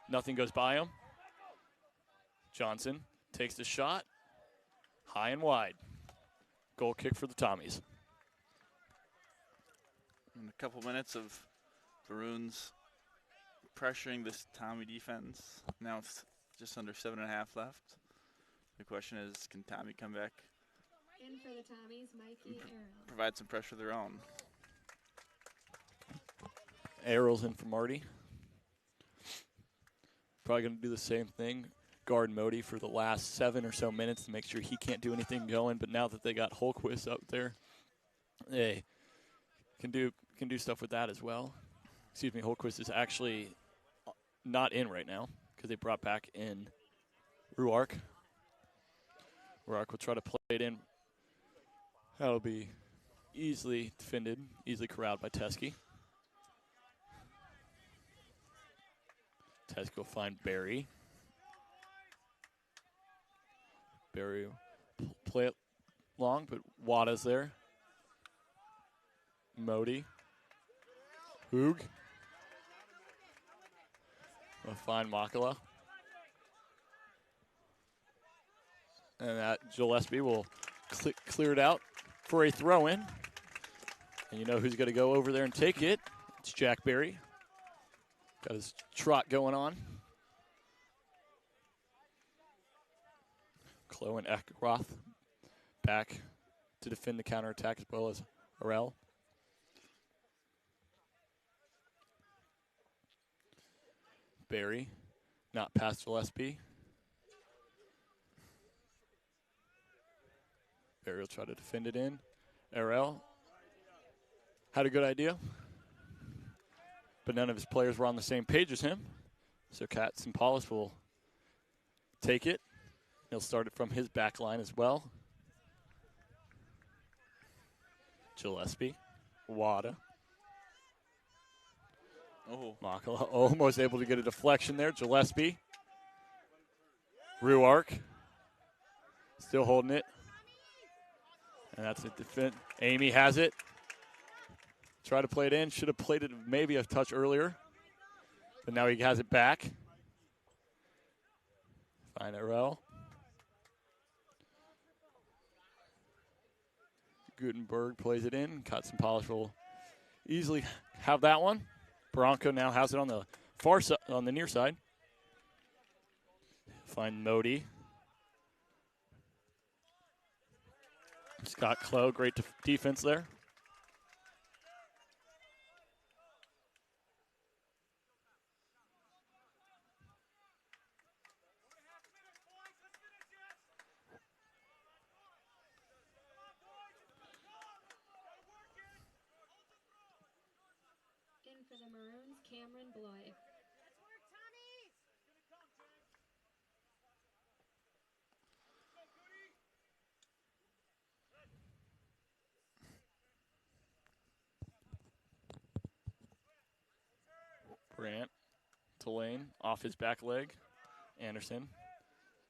nothing goes by them. Johnson takes the shot, high and wide. Goal kick for the Tommies. In a couple minutes of Maroons pressuring this Tommy defense. Now it's just under 7.5 left. The question is, can Tommy come back? In for the Tommies, Mikey Arrow. Provide some pressure of their own. Arrow's in for Marty. Probably going to do the same thing. Guard Modi for the last 7 or so minutes to make sure he can't do anything going. But now that they got Holquist up there, they can do stuff with that as well. Excuse me, Holquist is actually not in right now because they brought back in Ruark. Ruark will try to play it in. That'll be easily defended, easily corralled by Teskey. Teskey will find Barry. Barry will play it long, but Wada's there. Modi. Hoog. We'll find Makala. And that Gillespie will clear it out for a throw-in. And you know who's going to go over there and take it. It's Jack Berry. Got his trot going on. Clow and Eckroth back to defend the counterattack as well as Arell. Barry, not past Gillespie. Barry will try to defend it in. Arell had a good idea, but none of his players were on the same page as him. So Katz and Paulus will take it. He'll start it from his back line as well. Gillespie, Wada. Oh, Makala almost able to get a deflection there. Gillespie. Ruark. Still holding it. And that's a defense. Amy has it. Try to play it in. Should have played it maybe a touch earlier. But now he has it back. Fine Arell. Gutenberg plays it in. Cuts and Polish will easily have that one. Bronco now has it on the far side, on the near side. Find Modi. Scott Clough, great defense there. In for the Maroons, Cameron Bloy. Brant to Lane, off his back leg. Anderson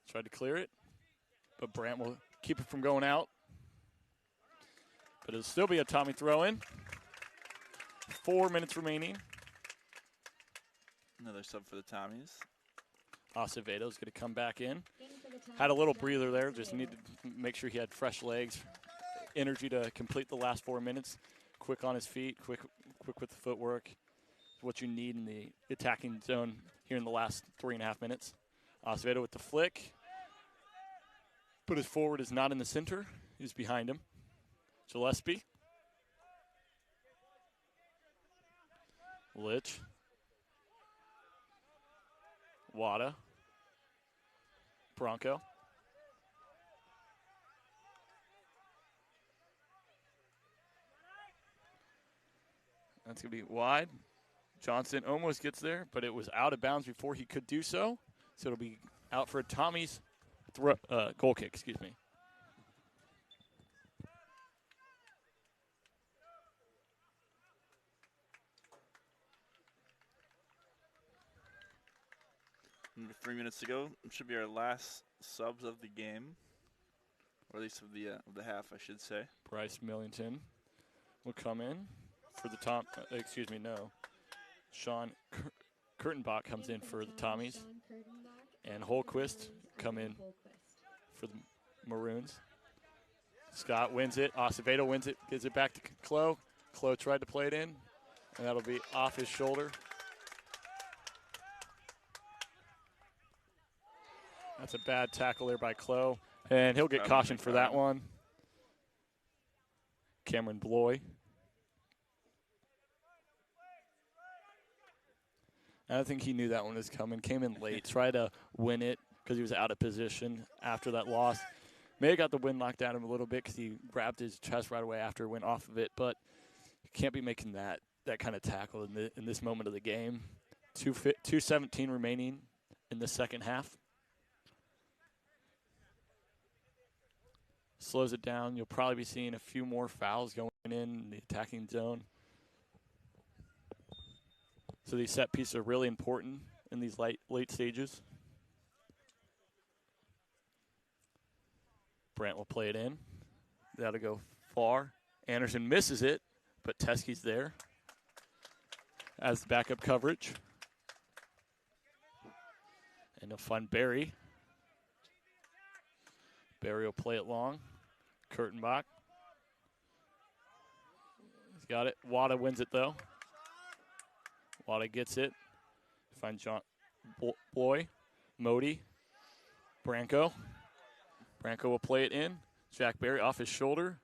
tried to clear it, but Brant will keep it from going out. But it'll still be a Tommy throw-in. 4 minutes remaining. Another sub for the Tommies. Acevedo's going to come back in. For the Tommies, Had a little John breather there, just Acevedo. needed to make sure he had fresh legs, energy to complete the last 4 minutes. Quick on his feet, quick with the footwork. What you need in the attacking zone here in the last 3.5 minutes. Acevedo with the flick. But his forward is not in the center. He's behind him. Gillespie. Litch. Wada. Bronco. That's going to be wide. Johnson almost gets there, but it was out of bounds before he could do so. So it'll be out for Tommy's goal kick, excuse me. Under 3 minutes to go. It should be our last subs of the game, or at least of the half, I should say. Bryce Millington will come in for the Sean Kurtenbach comes in for the Tommies. Sean Kurtenbach And for the Holquist Maroons, come Owen in Holquist. for the Maroons. Scott wins it. Acevedo wins it, gives it back to Clough. Clough tried to play it in, and that'll be off his shoulder. That's a bad tackle there by Clough, and he'll get Probably cautioned for that one. Cameron Bloy. I think he knew that one was coming. Came in late, tried to win it because he was out of position after that loss. May have got the wind knocked out of him a little bit because he grabbed his chest right away after it went off of it, but you can't be making that kind of tackle in this moment of the game. 2:17 remaining in the second half. Slows it down. You'll probably be seeing a few more fouls going in the attacking zone. So these set pieces are really important in these late stages. Brant will play it in. That'll go far. Anderson misses it, but Teskey's there as backup coverage. And he'll find Barry. Barry will play it long. Kurtenbach. He's got it. Wada wins it, though. Wada gets it. Find John Bloy. Modi. Branco. Branco will play it in. Jack Barry off his shoulder.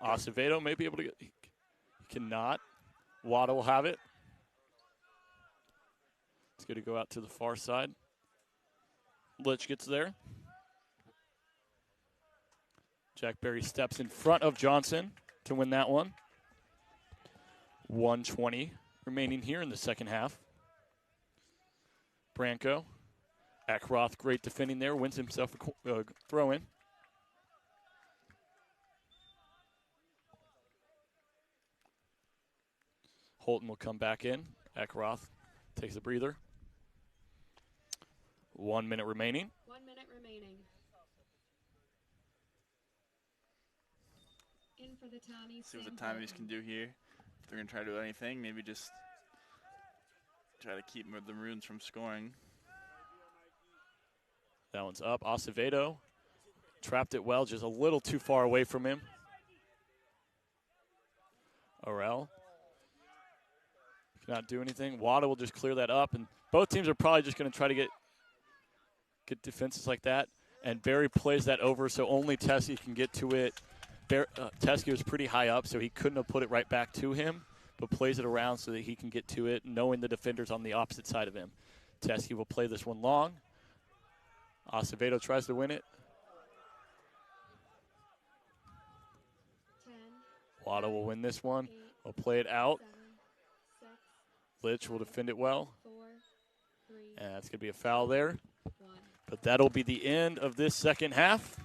Acevedo may be able to get. He cannot. Wada will have it. It's going to go out to the far side. Litch gets there. Jack Barry steps in front of Johnson to win that one. 1:20 remaining here in the second half. Branco. Ackroth, great defending there, wins himself a throw-in. Holton will come back in. Ackroth takes a breather. 1 minute remaining. 1 minute remaining. In for the Tommies. See what Sam the Tommies Bolton. can do here. If they're going to try to do anything, maybe just try to keep the Maroons from scoring. That one's up. Acevedo Trapped it well, just a little too far away from him. Orel cannot do anything. Wada will just clear that up, and both teams are probably just going to try to get defenses like that. And Barry plays that over, so only Teskey can get to it. Teskey was pretty high up, so he couldn't have put it right back to him, but plays it around so that he can get to it, knowing the defender's on the opposite side of him. Teskey will play this one long. Acevedo tries to win it. 10, Wada will win this one. 8, Will play it out. 7, 6, Litch will defend it well. 4, 3, And that's going to be a foul there. 1. But that'll be the end of this second half.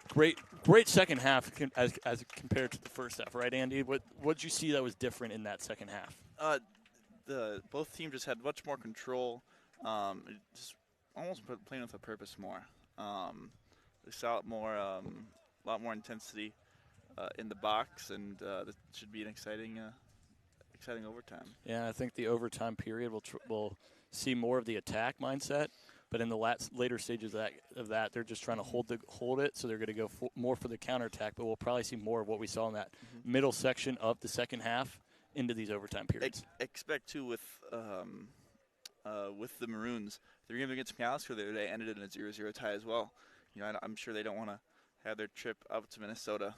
Great second half as compared to the first half, right, Andy? What did you see that was different in that second half? Both teams just had much more control. Just almost playing with a purpose more. They saw it more, a lot more intensity in the box, and this should be an exciting overtime. Yeah, I think the overtime period will see more of the attack mindset, but in the later stages of that, they're just trying to hold it, so they're going to go more for the counterattack. But we'll probably see more of what we saw in that middle section of the second half into these overtime periods. Expect too with the Maroons, their game against Macalester the other day ended in a 0-0 tie as well. You know, I'm sure they don't want to have their trip up to Minnesota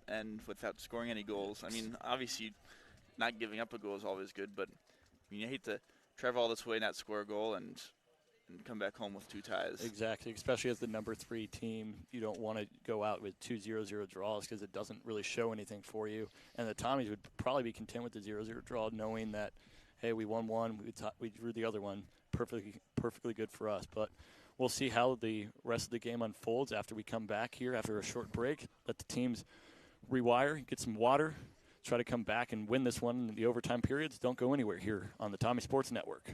and without scoring any goals. I mean, obviously, not giving up a goal is always good, but I mean, you hate to travel all this way, not score a goal, and come back home with 2 ties. Exactly, especially as the number 3 team. You don't want to go out with 2 0-0 draws because it doesn't really show anything for you. And the Tommies would probably be content with the 0-0 draw, knowing that, hey, we won one, we drew the other one, perfectly good for us. But we'll see how the rest of the game unfolds after we come back here after a short break. Let the teams rewire, get some water, try to come back and win this one in the overtime periods. Don't go anywhere here on the Tommy Sports Network.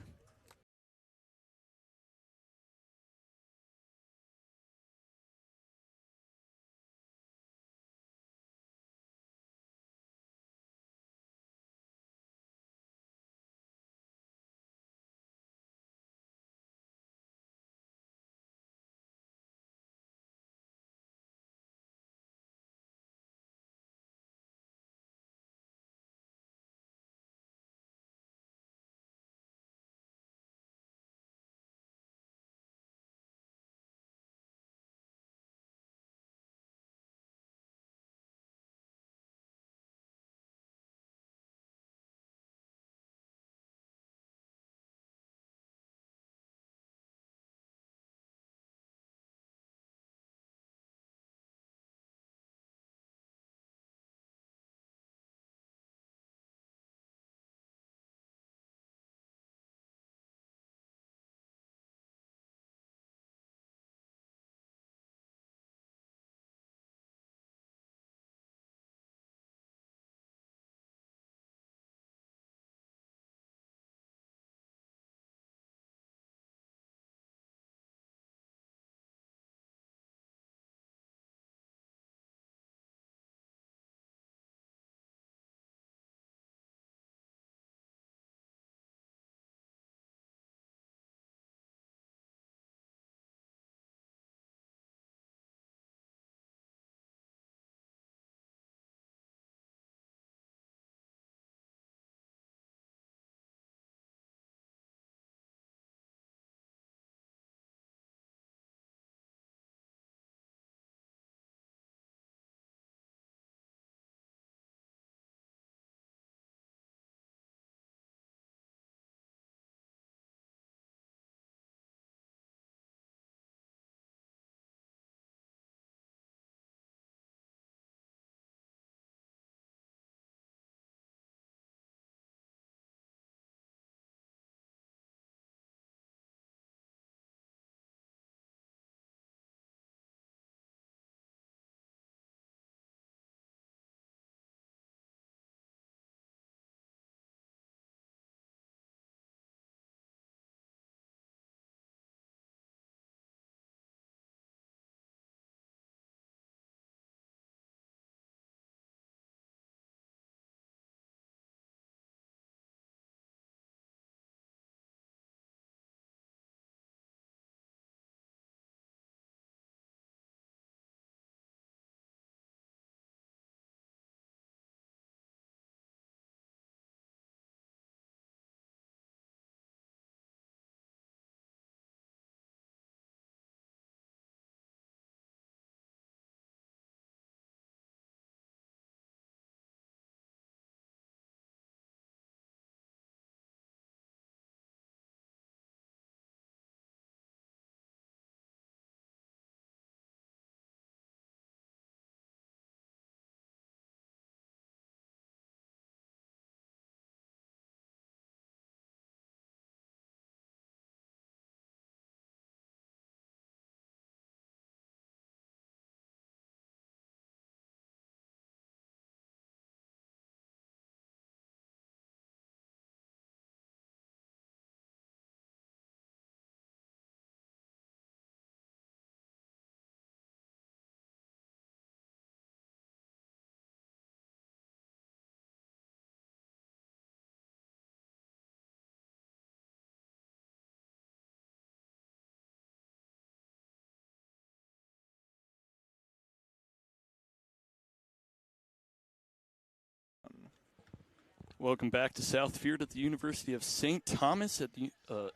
Welcome back to South Field at the University of St. Thomas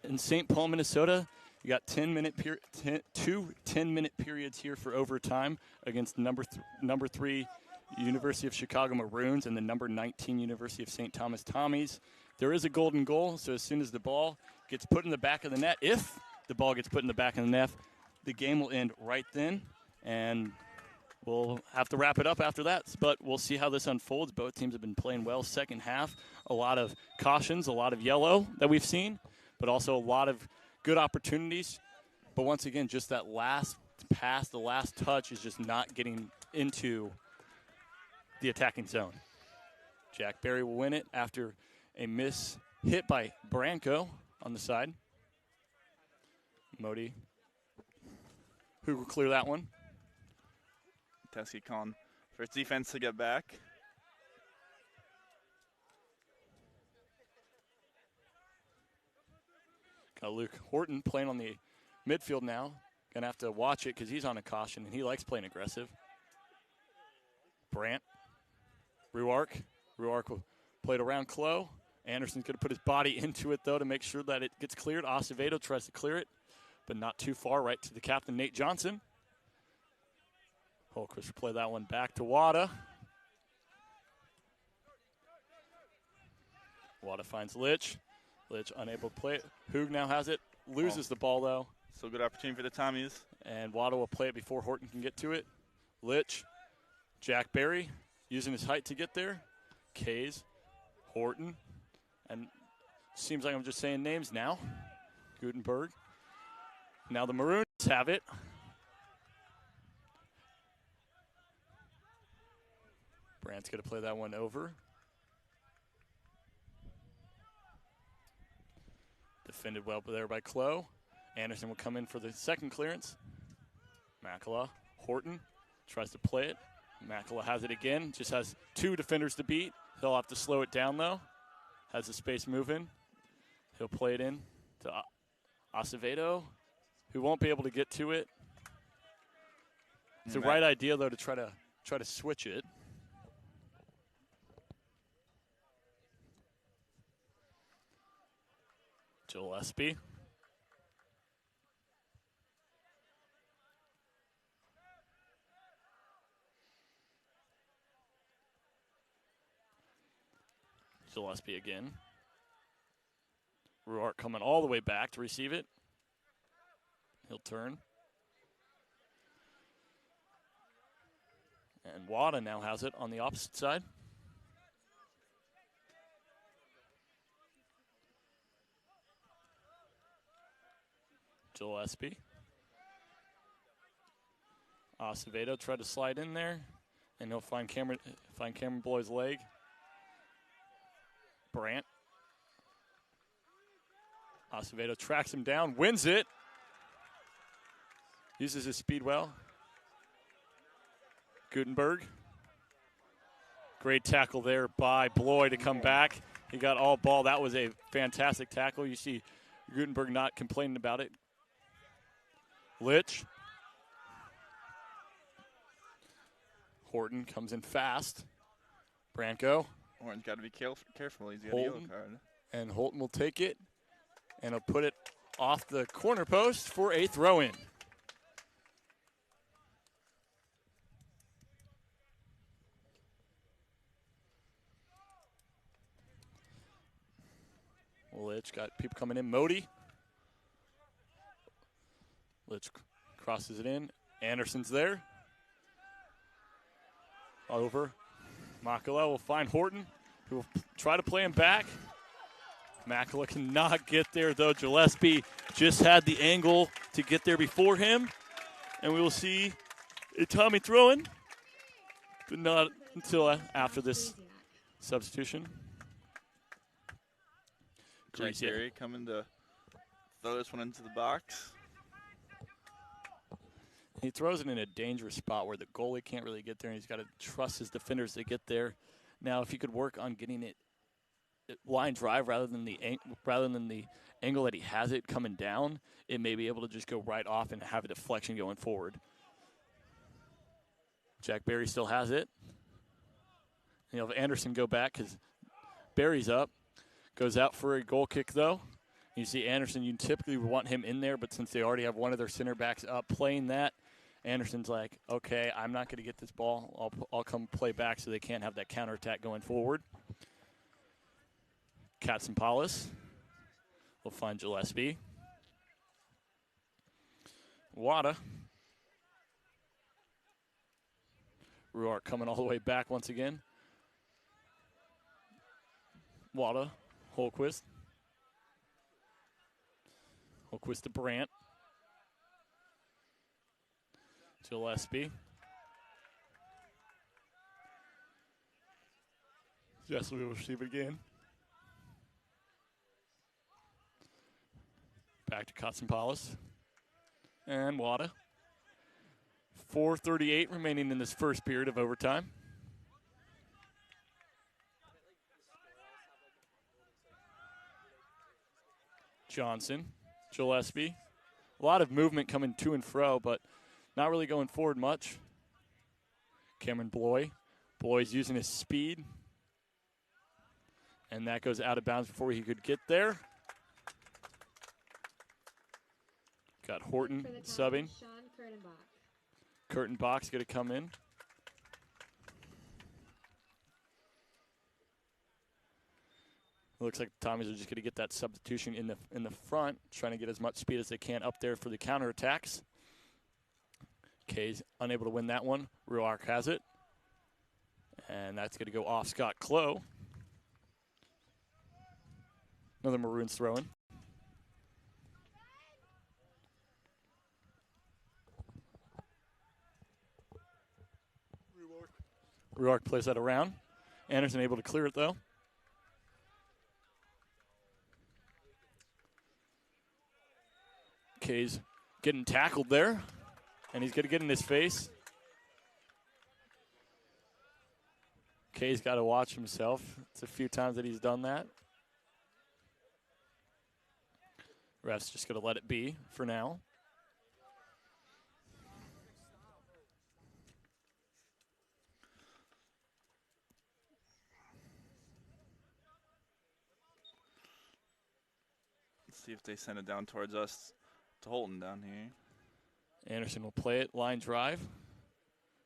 in St. Paul, Minnesota. You got 2 10-minute periods here for overtime against number 3 University of Chicago Maroons and the number 19 University of St. Thomas Tommies. There is a golden goal, so as soon as the ball gets put in the back of the net, if the ball gets put in the back of the net, the game will end right then, and we'll have to wrap it up after that, but we'll see how this unfolds. Both teams have been playing well second half. A lot of cautions, a lot of yellow that we've seen, but also a lot of good opportunities. But once again, just that last pass, the last touch is just not getting into the attacking zone. Jack Berry will win it after a miss hit by Branco on the side. Modi, who will clear that one? Teskey calling for his defense to get back. Got Luke Horton playing on the midfield now. Going to have to watch it because he's on a caution, and he likes playing aggressive. Brandt. Ruark. Ruark will play it around Clough. Anderson's going to put his body into it, though, to make sure that it gets cleared. Acevedo tries to clear it, but not too far, right to the captain, Nate Johnson. Holquist will play that one back to Wada. Wada finds Litch. Litch unable to play it. Hoog now has it. Loses the ball, though. So good opportunity for the Tommies. And Wada will play it before Horton can get to it. Litch. Jack Berry using his height to get there. Kays. Horton. And seems like I'm just saying names now. Gutenberg. Now the Maroons have it. Brandt's going to play that one over. Defended well there by Clough. Anderson will come in for the second clearance. Macala. Horton tries to play it. Macala has it again. Just has 2 defenders to beat. He'll have to slow it down, though. Has the space moving. He'll play it in to Acevedo, who won't be able to get to it. It's the right idea, though, to try to switch it. Gillespie. Gillespie again. Ruark coming all the way back to receive it. He'll turn. And Wada now has it on the opposite side. Gillespie. Acevedo tried to slide in there, and he'll find Cameron Bloy's leg. Brandt. Acevedo tracks him down, wins it. Uses his speed well. Gutenberg. Great tackle there by Bloy to come back. He got all ball. That was a fantastic tackle. You see Gutenberg not complaining about it. Litch. Horton comes in fast. Branco. Horton's got to be careful. He's got a yellow card. And Holton will take it, and he'll put it off the corner post for a throw-in. Litch got people coming in. Modi. Litch crosses it in. Anderson's there. Over. Macala will find Horton, who will try to play him back. Macala cannot get there, though. Gillespie just had the angle to get there before him. And we will see a Tommy throw-in, but not until after this substitution. Jack Berry coming to throw this one into the box. He throws it in a dangerous spot where the goalie can't really get there, and he's got to trust his defenders to get there. Now, if he could work on getting it line drive rather than the angle that he has it coming down, it may be able to just go right off and have a deflection going forward. Jack Berry still has it. If Anderson go back, because Barry's up. Goes out for a goal kick, though. You see Anderson, you typically want him in there, but since they already have one of their center backs up playing that, Anderson's like, okay, I'm not going to get this ball. I'll come play back so they can't have that counterattack going forward. Katzenpalas will find Gillespie. Wada. Ruark coming all the way back once again. Wada, Holquist. Holquist to Brandt. Gillespie. Jesse will receive it again. Back to Katzenpalas. And Wada. 4:38 remaining in this first period of overtime. Johnson, Gillespie. A lot of movement coming to and fro, but not really going forward much. Cameron Bloy. Bloy's using his speed. And that goes out of bounds before he could get there. Got Horton subbing. Sean Kurtenbach. Kurtenbach's going to come in. Looks like the Tommies are just going to get that substitution in the front, trying to get as much speed as they can up there for the counterattacks. Kay's unable to win that one. Ruark has it. And that's going to go off Scott Clough. Another Maroons throw-in. Ruark plays that around. Anderson able to clear it, though. Kay's getting tackled there, and he's going to get in his face. Kay's got to watch himself. It's a few times that he's done that. Ref's just going to let it be for now. Let's see if they send it down towards us. To Holton down here. Anderson will play it, line drive.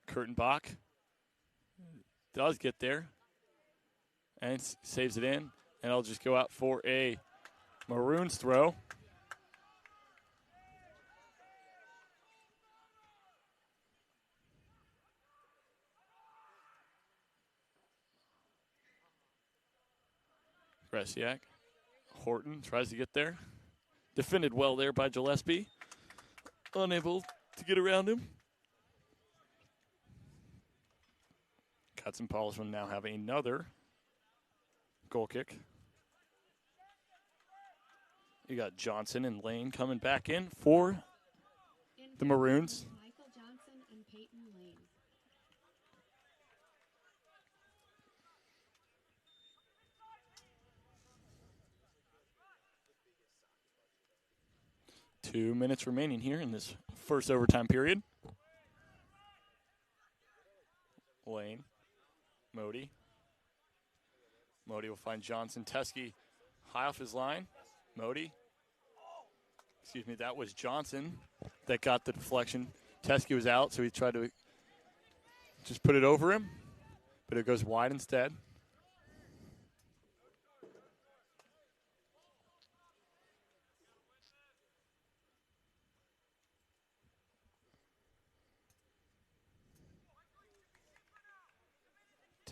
Kurtenbach does get there and saves it in, and I'll just go out for a Maroons throw. Gresiak. Horton tries to get there. Defended well there by Gillespie. Unable to get around him. Katzenpalas will now have another goal kick. You got Johnson and Lane coming back in for the Maroons. Michael Johnson and Peyton Lane. Two minutes remaining here in this first overtime period. Lane. Modi. Modi will find Johnson. Teskey high off his line. Modi. Excuse me, that was Johnson that got the deflection. Teskey was out, so he tried to just put it over him, but it goes wide instead.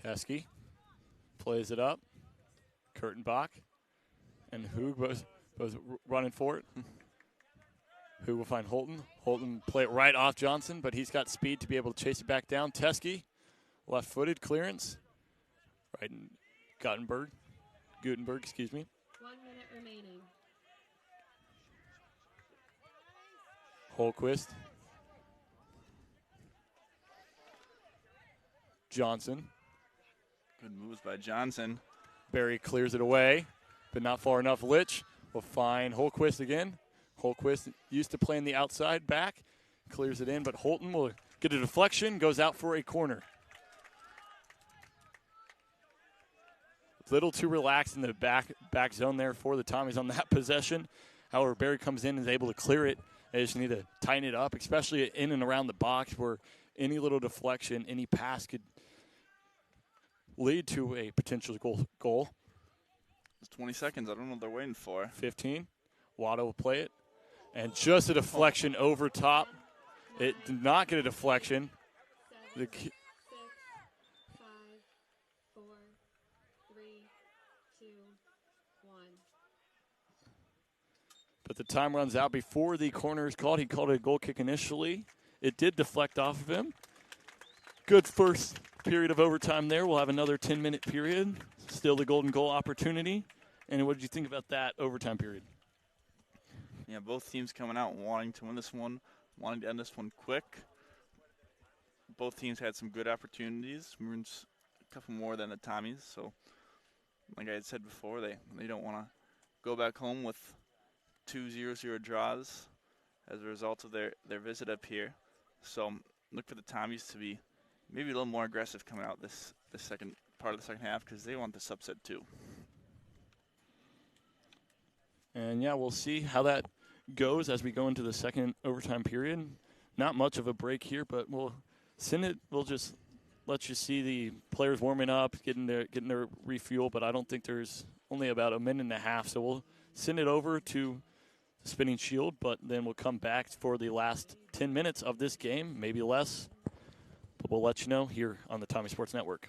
Teskey plays it up. Kurtenbach and Hoog was running for it. Hoog will find Holton. Holton play it right off Johnson, but he's got speed to be able to chase it back down. Teskey, left-footed clearance. Right in Gutenberg, excuse me. 1 minute remaining. Holquist. Johnson. Good moves by Johnson. Barry clears it away, but not far enough. Litch will find Holquist again. Holquist used to playing the outside back. Clears it in, but Holton will get a deflection, goes out for a corner. little too relaxed in the back zone there for the Tommies on that possession. However, Barry comes in and is able to clear it. They just need to tighten it up, especially in and around the box where any little deflection, any pass could lead to a potential goal. It's 20 seconds. I don't know what they're waiting for. 15. Watto will play it. And just a deflection over top. It did not get a deflection. 7, 6, 5, 4, 3, 2, 1. But the time runs out before the corner is called. He called it a goal kick initially. It did deflect off of him. Good first period of overtime there. We'll have another 10-minute period. Still the golden goal opportunity. And what did you think about that overtime period? Yeah, both teams coming out wanting to win this one, wanting to end this one quick. Both teams had some good opportunities. Maroons a couple more than the Tommies. So, like I had said before, they don't want to go back home with 2 0-0 draws as a result of their visit up here. So look for the Tommies to be maybe a little more aggressive coming out this second part of the second half because they want this upset too. And, yeah, we'll see how that goes as we go into the second overtime period. Not much of a break here, but we'll just let you see the players warming up, getting their refuel, but I don't think there's only about a minute and a half, so we'll send it over to the Spinning Shield, but then we'll come back for the last 10 minutes of this game, maybe less, but we'll let you know here on the Tommy Sports Network.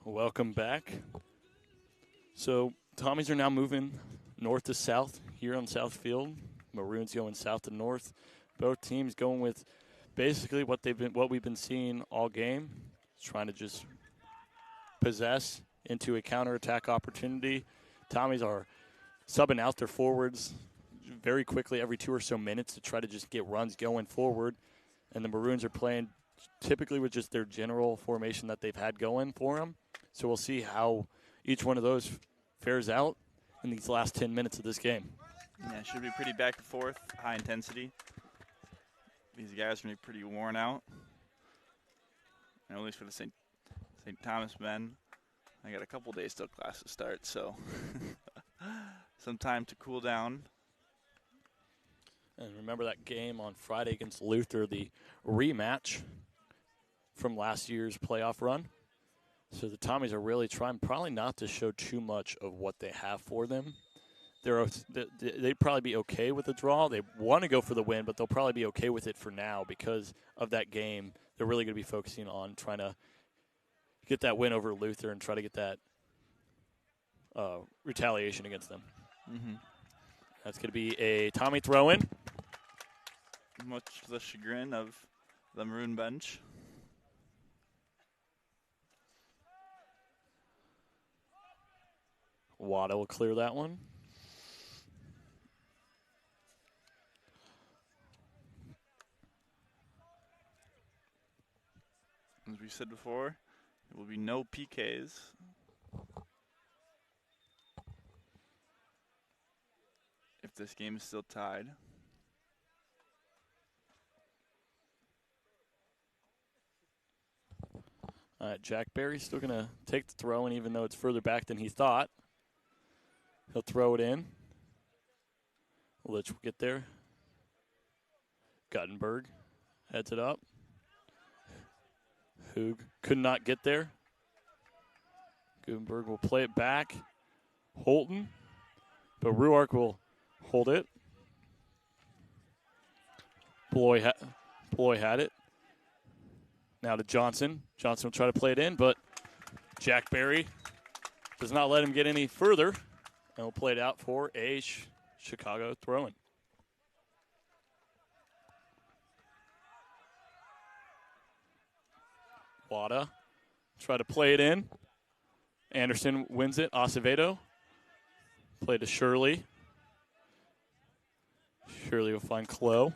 Welcome back. So Tommies are now moving north to south here on South Field. Maroons going south to north. Both teams going with basically what we've been seeing all game, trying to just possess into a counterattack opportunity. Tommies are subbing out their forwards very quickly every 2 or so minutes to try to just get runs going forward. And the Maroons are playing typically with just their general formation that they've had going for them. So we'll see how each one of those fares out in these last 10 minutes of this game. Yeah, it should be pretty back and forth, high intensity. These guys are going to be pretty worn out. And at least for the St. Thomas men, I got a couple days till class to start, so some time to cool down. And remember that game on Friday against Luther, the rematch from last year's playoff run. So the Tommies are really trying probably not to show too much of what they have for them. They'd probably be okay with the draw. They want to go for the win, but they'll probably be okay with it for now because of that game. They're really going to be focusing on trying to get that win over Luther and try to get that retaliation against them. Mm-hmm. That's going to be a Tommy throw-in. Much to the chagrin of the Maroon bench. Wada will clear that one. As we said before, there will be no PKs. If this game is still tied. Jack Berry's still going to take the throw, and even though it's further back than he thought, he'll throw it in. Litch will get there. Guttenberg heads it up. Hoog could not get there. Guttenberg will play it back. Holton, but Ruark will hold it. Bloy had it. Now to Johnson. Johnson will try to play it in, but Jack Berry does not let him get any further, and will play it out for a Chicago throw-in. Wada try to play it in. Anderson wins it. Acevedo play to Shirley. Shirley will find Klo.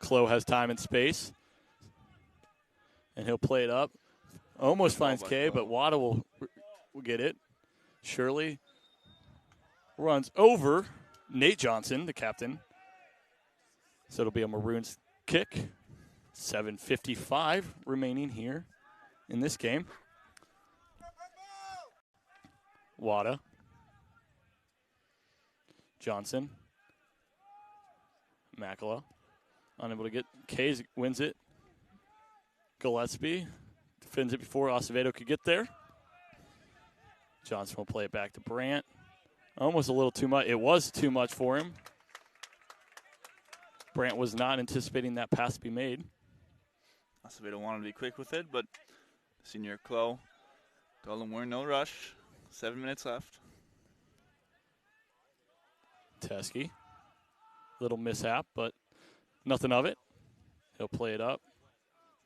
Klo has time and space. And he'll play it up. Almost finds K, but Wada will get it. Shirley runs over Nate Johnson, the captain. So it'll be a Maroons kick. 7:55 remaining here in this game. Wada. Johnson. Macalester. Unable to get. Kays wins it. Gillespie defends it before Acevedo could get there. Johnson will play it back to Brandt. Almost a little too much. It was too much for him. Brandt was not anticipating that pass to be made. Acevedo wanted to be quick with it, but senior Klo told him we're in no rush. 7 minutes left. Teskey. Little mishap, but nothing of it. He'll play it up.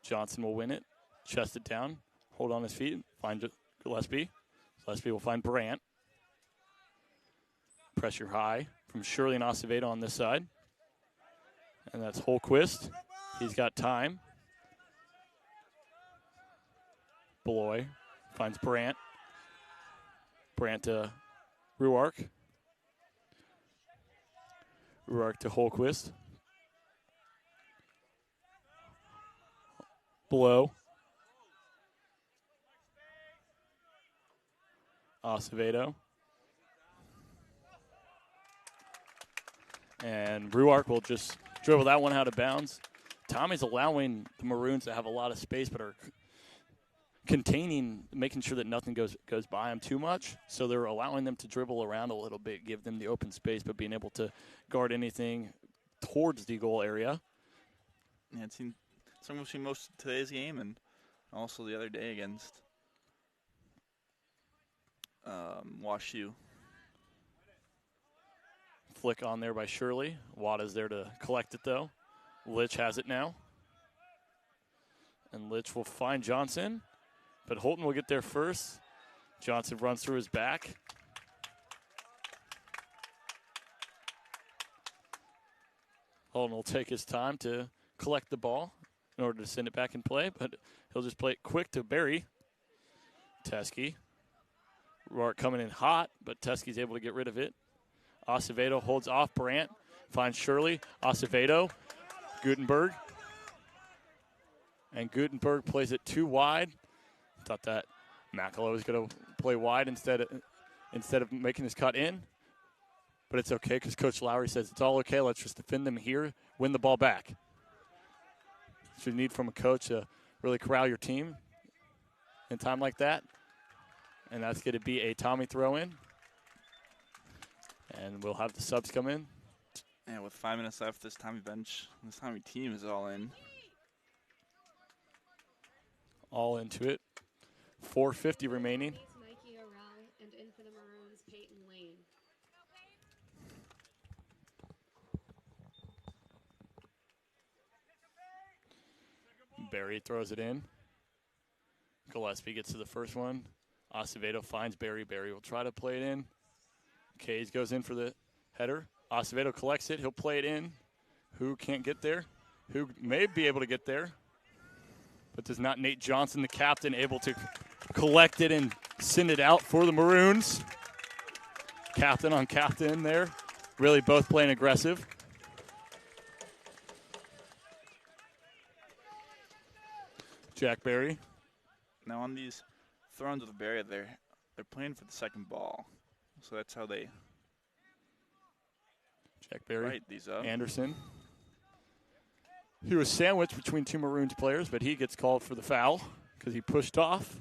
Johnson will win it. Chest it down. Hold on his feet. Find Gillespie. Gillespie will find Brandt. Pressure high from Shirley and Acevedo on this side. And that's Holquist. He's got time. Bloy finds Brandt. Brandt to Ruark. Ruark to Holquist. Blow. Acevedo. And Ruark will just dribble that one out of bounds. Tommy's allowing the Maroons to have a lot of space, but are containing, making sure that nothing goes by them too much. So they're allowing them to dribble around a little bit, give them the open space, but being able to guard anything towards the goal area. Yeah, it's something we've seen most of today's game and also the other day against WashU. Flick on there by Shirley. Wada's there to collect it, though. Litch has it now. And Litch will find Johnson. But Holton will get there first. Johnson runs through his back. Holton will take his time to collect the ball in order to send it back in play, but he'll just play it quick to Barry. Teskey. Rourke coming in hot, but Teskey's able to get rid of it. Acevedo holds off Brandt. Finds Shirley. Acevedo. Guttenberg. And Guttenberg plays it too wide. Thought that Macalester was going to play wide instead of making his cut in. But it's okay because Coach Lowry says it's all okay. Let's just defend them here, win the ball back. So you need from a coach to really corral your team in time like that. And that's going to be a Tommy throw-in. And we'll have the subs come in. And with 5 minutes left, this Tommy team is all in. All into it. 4:50 remaining. Mikey Orell, and in for the Maroons, Peyton Lane. Barry throws it in. Gillespie gets to the first one. Acevedo finds Barry. Barry will try to play it in. Kays goes in for the header. Acevedo collects it. He'll play it in. Who can't get there? Who may be able to get there, but does not. Nate Johnson, the captain, able to collect it and send it out for the Maroons. Captain on captain there. Really both playing aggressive. Jack Barry. Now on these throws with Barry, they're playing for the second ball. So that's how they Jack Barry. write these up. Anderson. He was sandwiched between two Maroons players, but he gets called for the foul because he pushed off.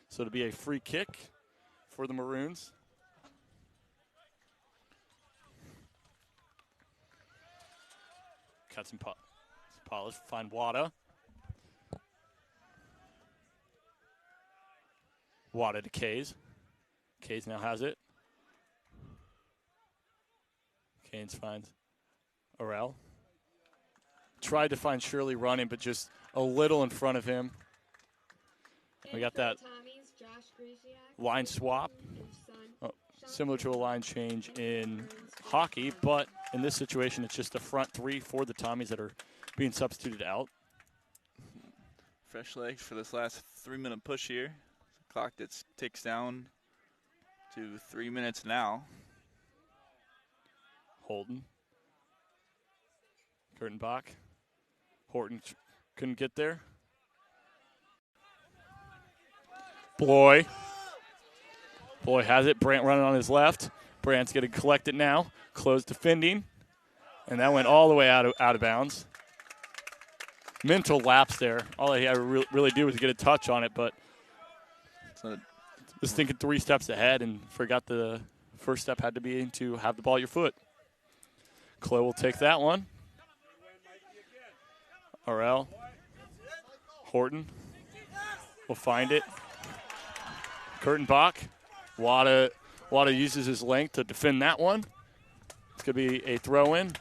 So it'll be a free kick for the Maroons. Cut some polish. Find Wada. Wada to Kays. Kays now has it. Keynes finds Orel. Tried to find Shirley running, but just a little in front of him. We got that line swap. Similar to a line change in hockey, but in this situation, it's just the front three for the Tommies that are being substituted out. Fresh legs for this last 3-minute push here. The clock that ticks down to 3 minutes now. Holden. Kurtenbach. Horton couldn't get there. Bloy. Bloy has it. Brandt running on his left. Brandt's going to collect it now. Close defending. And that went all the way out of bounds. Mental lapse there. All he had to really do was get a touch on it, but was thinking 3 steps ahead and forgot the first step had to be to have the ball at your foot. Chloe will take that one. Orel. Horton will find it. Kurtenbach. Wada uses his length to defend that one. It's going to be a throw-in.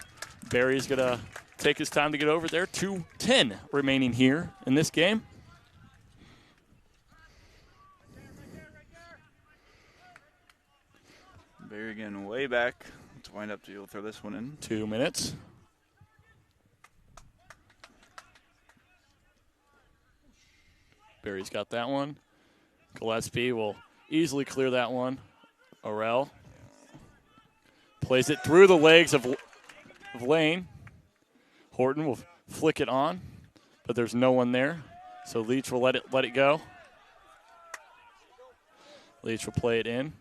Barry's going to take his time to get over there. 2:10 remaining here in this game. Barry getting way back to wind up to throw this one in. 2 minutes. Barry's got that one. Gillespie will easily clear that one. Orel plays it through the legs of Lane. Horton will flick it on, but there's no one there, so Leach will let it go. Leach will play it in.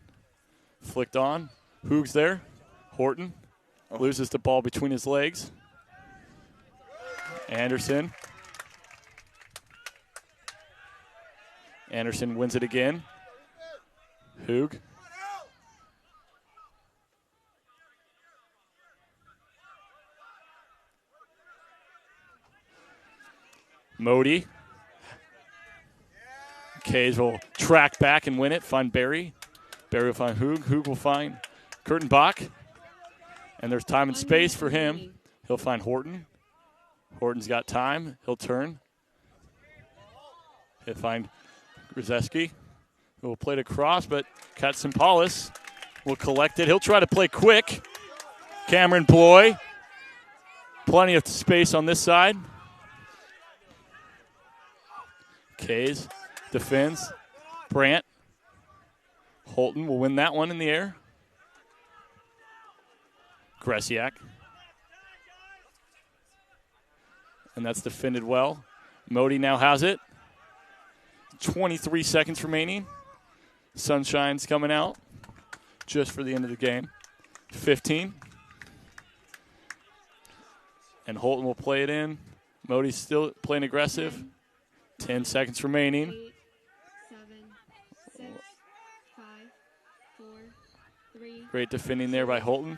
Flicked on. Hoog's there. Horton loses the ball between his legs. Anderson. Anderson wins it again. Hoog. Modi. Kays will track back and win it. Find Barry. Barry will find Hoog. Hoog will find Kurtenbach. And there's time and space for him. He'll find Horton. Horton's got time. He'll turn. He'll find Grzeski, who will play it across, but Katsimpalis will collect it. He'll try to play quick. Cameron Bloy. Plenty of space on this side. Kays defends. Brandt. Holton will win that one in the air. Gresiak. And that's defended well. Modi now has it. 23 seconds remaining. Sunshine's coming out just for the end of the game. 15. And Holton will play it in. Modi's still playing aggressive. 10 seconds remaining. 8, 7, 6, 5, 4, 3. Great defending there by Holton. 1.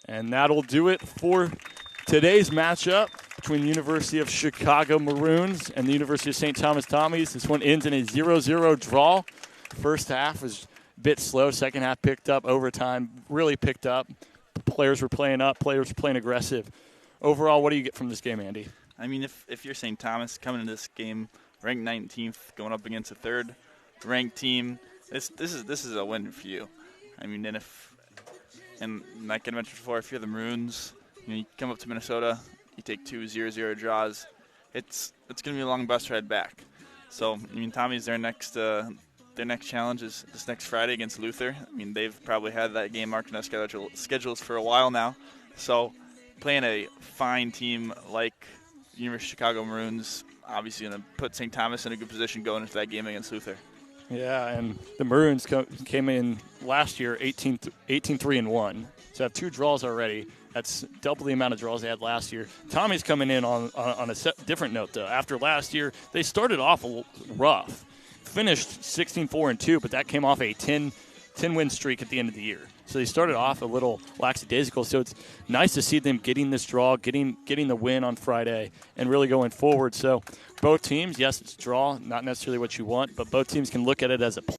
And that'll do it for today's matchup between the University of Chicago Maroons and the University of St. Thomas Tommies. This one ends in a 0-0 draw. First half was a bit slow. Second half picked up. Overtime really picked up. Players were playing up. Players were playing aggressive. Overall, what do you get from this game, Andy? I mean, if you're St. Thomas coming into this game ranked 19th, going up against a third ranked team, this is a win for you. I mean, and like I mentioned before, if you're the Maroons, you come up to Minnesota, you take 2 0-0 draws, it's going to be a long bus ride back. So I mean, Tommies, their next challenge is this next Friday against Luther. I mean, they've probably had that game marked in their schedules for a while now. So playing a fine team like University of Chicago Maroons, obviously going to put St. Thomas in a good position going into that game against Luther. Yeah, and the Maroons came in last year 18-3-1. So have 2 draws already. That's double the amount of draws they had last year. Tommy's coming in on a different note, though. After last year, they started off rough. Finished 16-4-2, but that came off a 10-win streak at the end of the year. So they started off a little lackadaisical. So it's nice to see them getting this draw, getting the win on Friday, and really going forward. So both teams, yes, it's a draw, not necessarily what you want, but both teams can look at it as a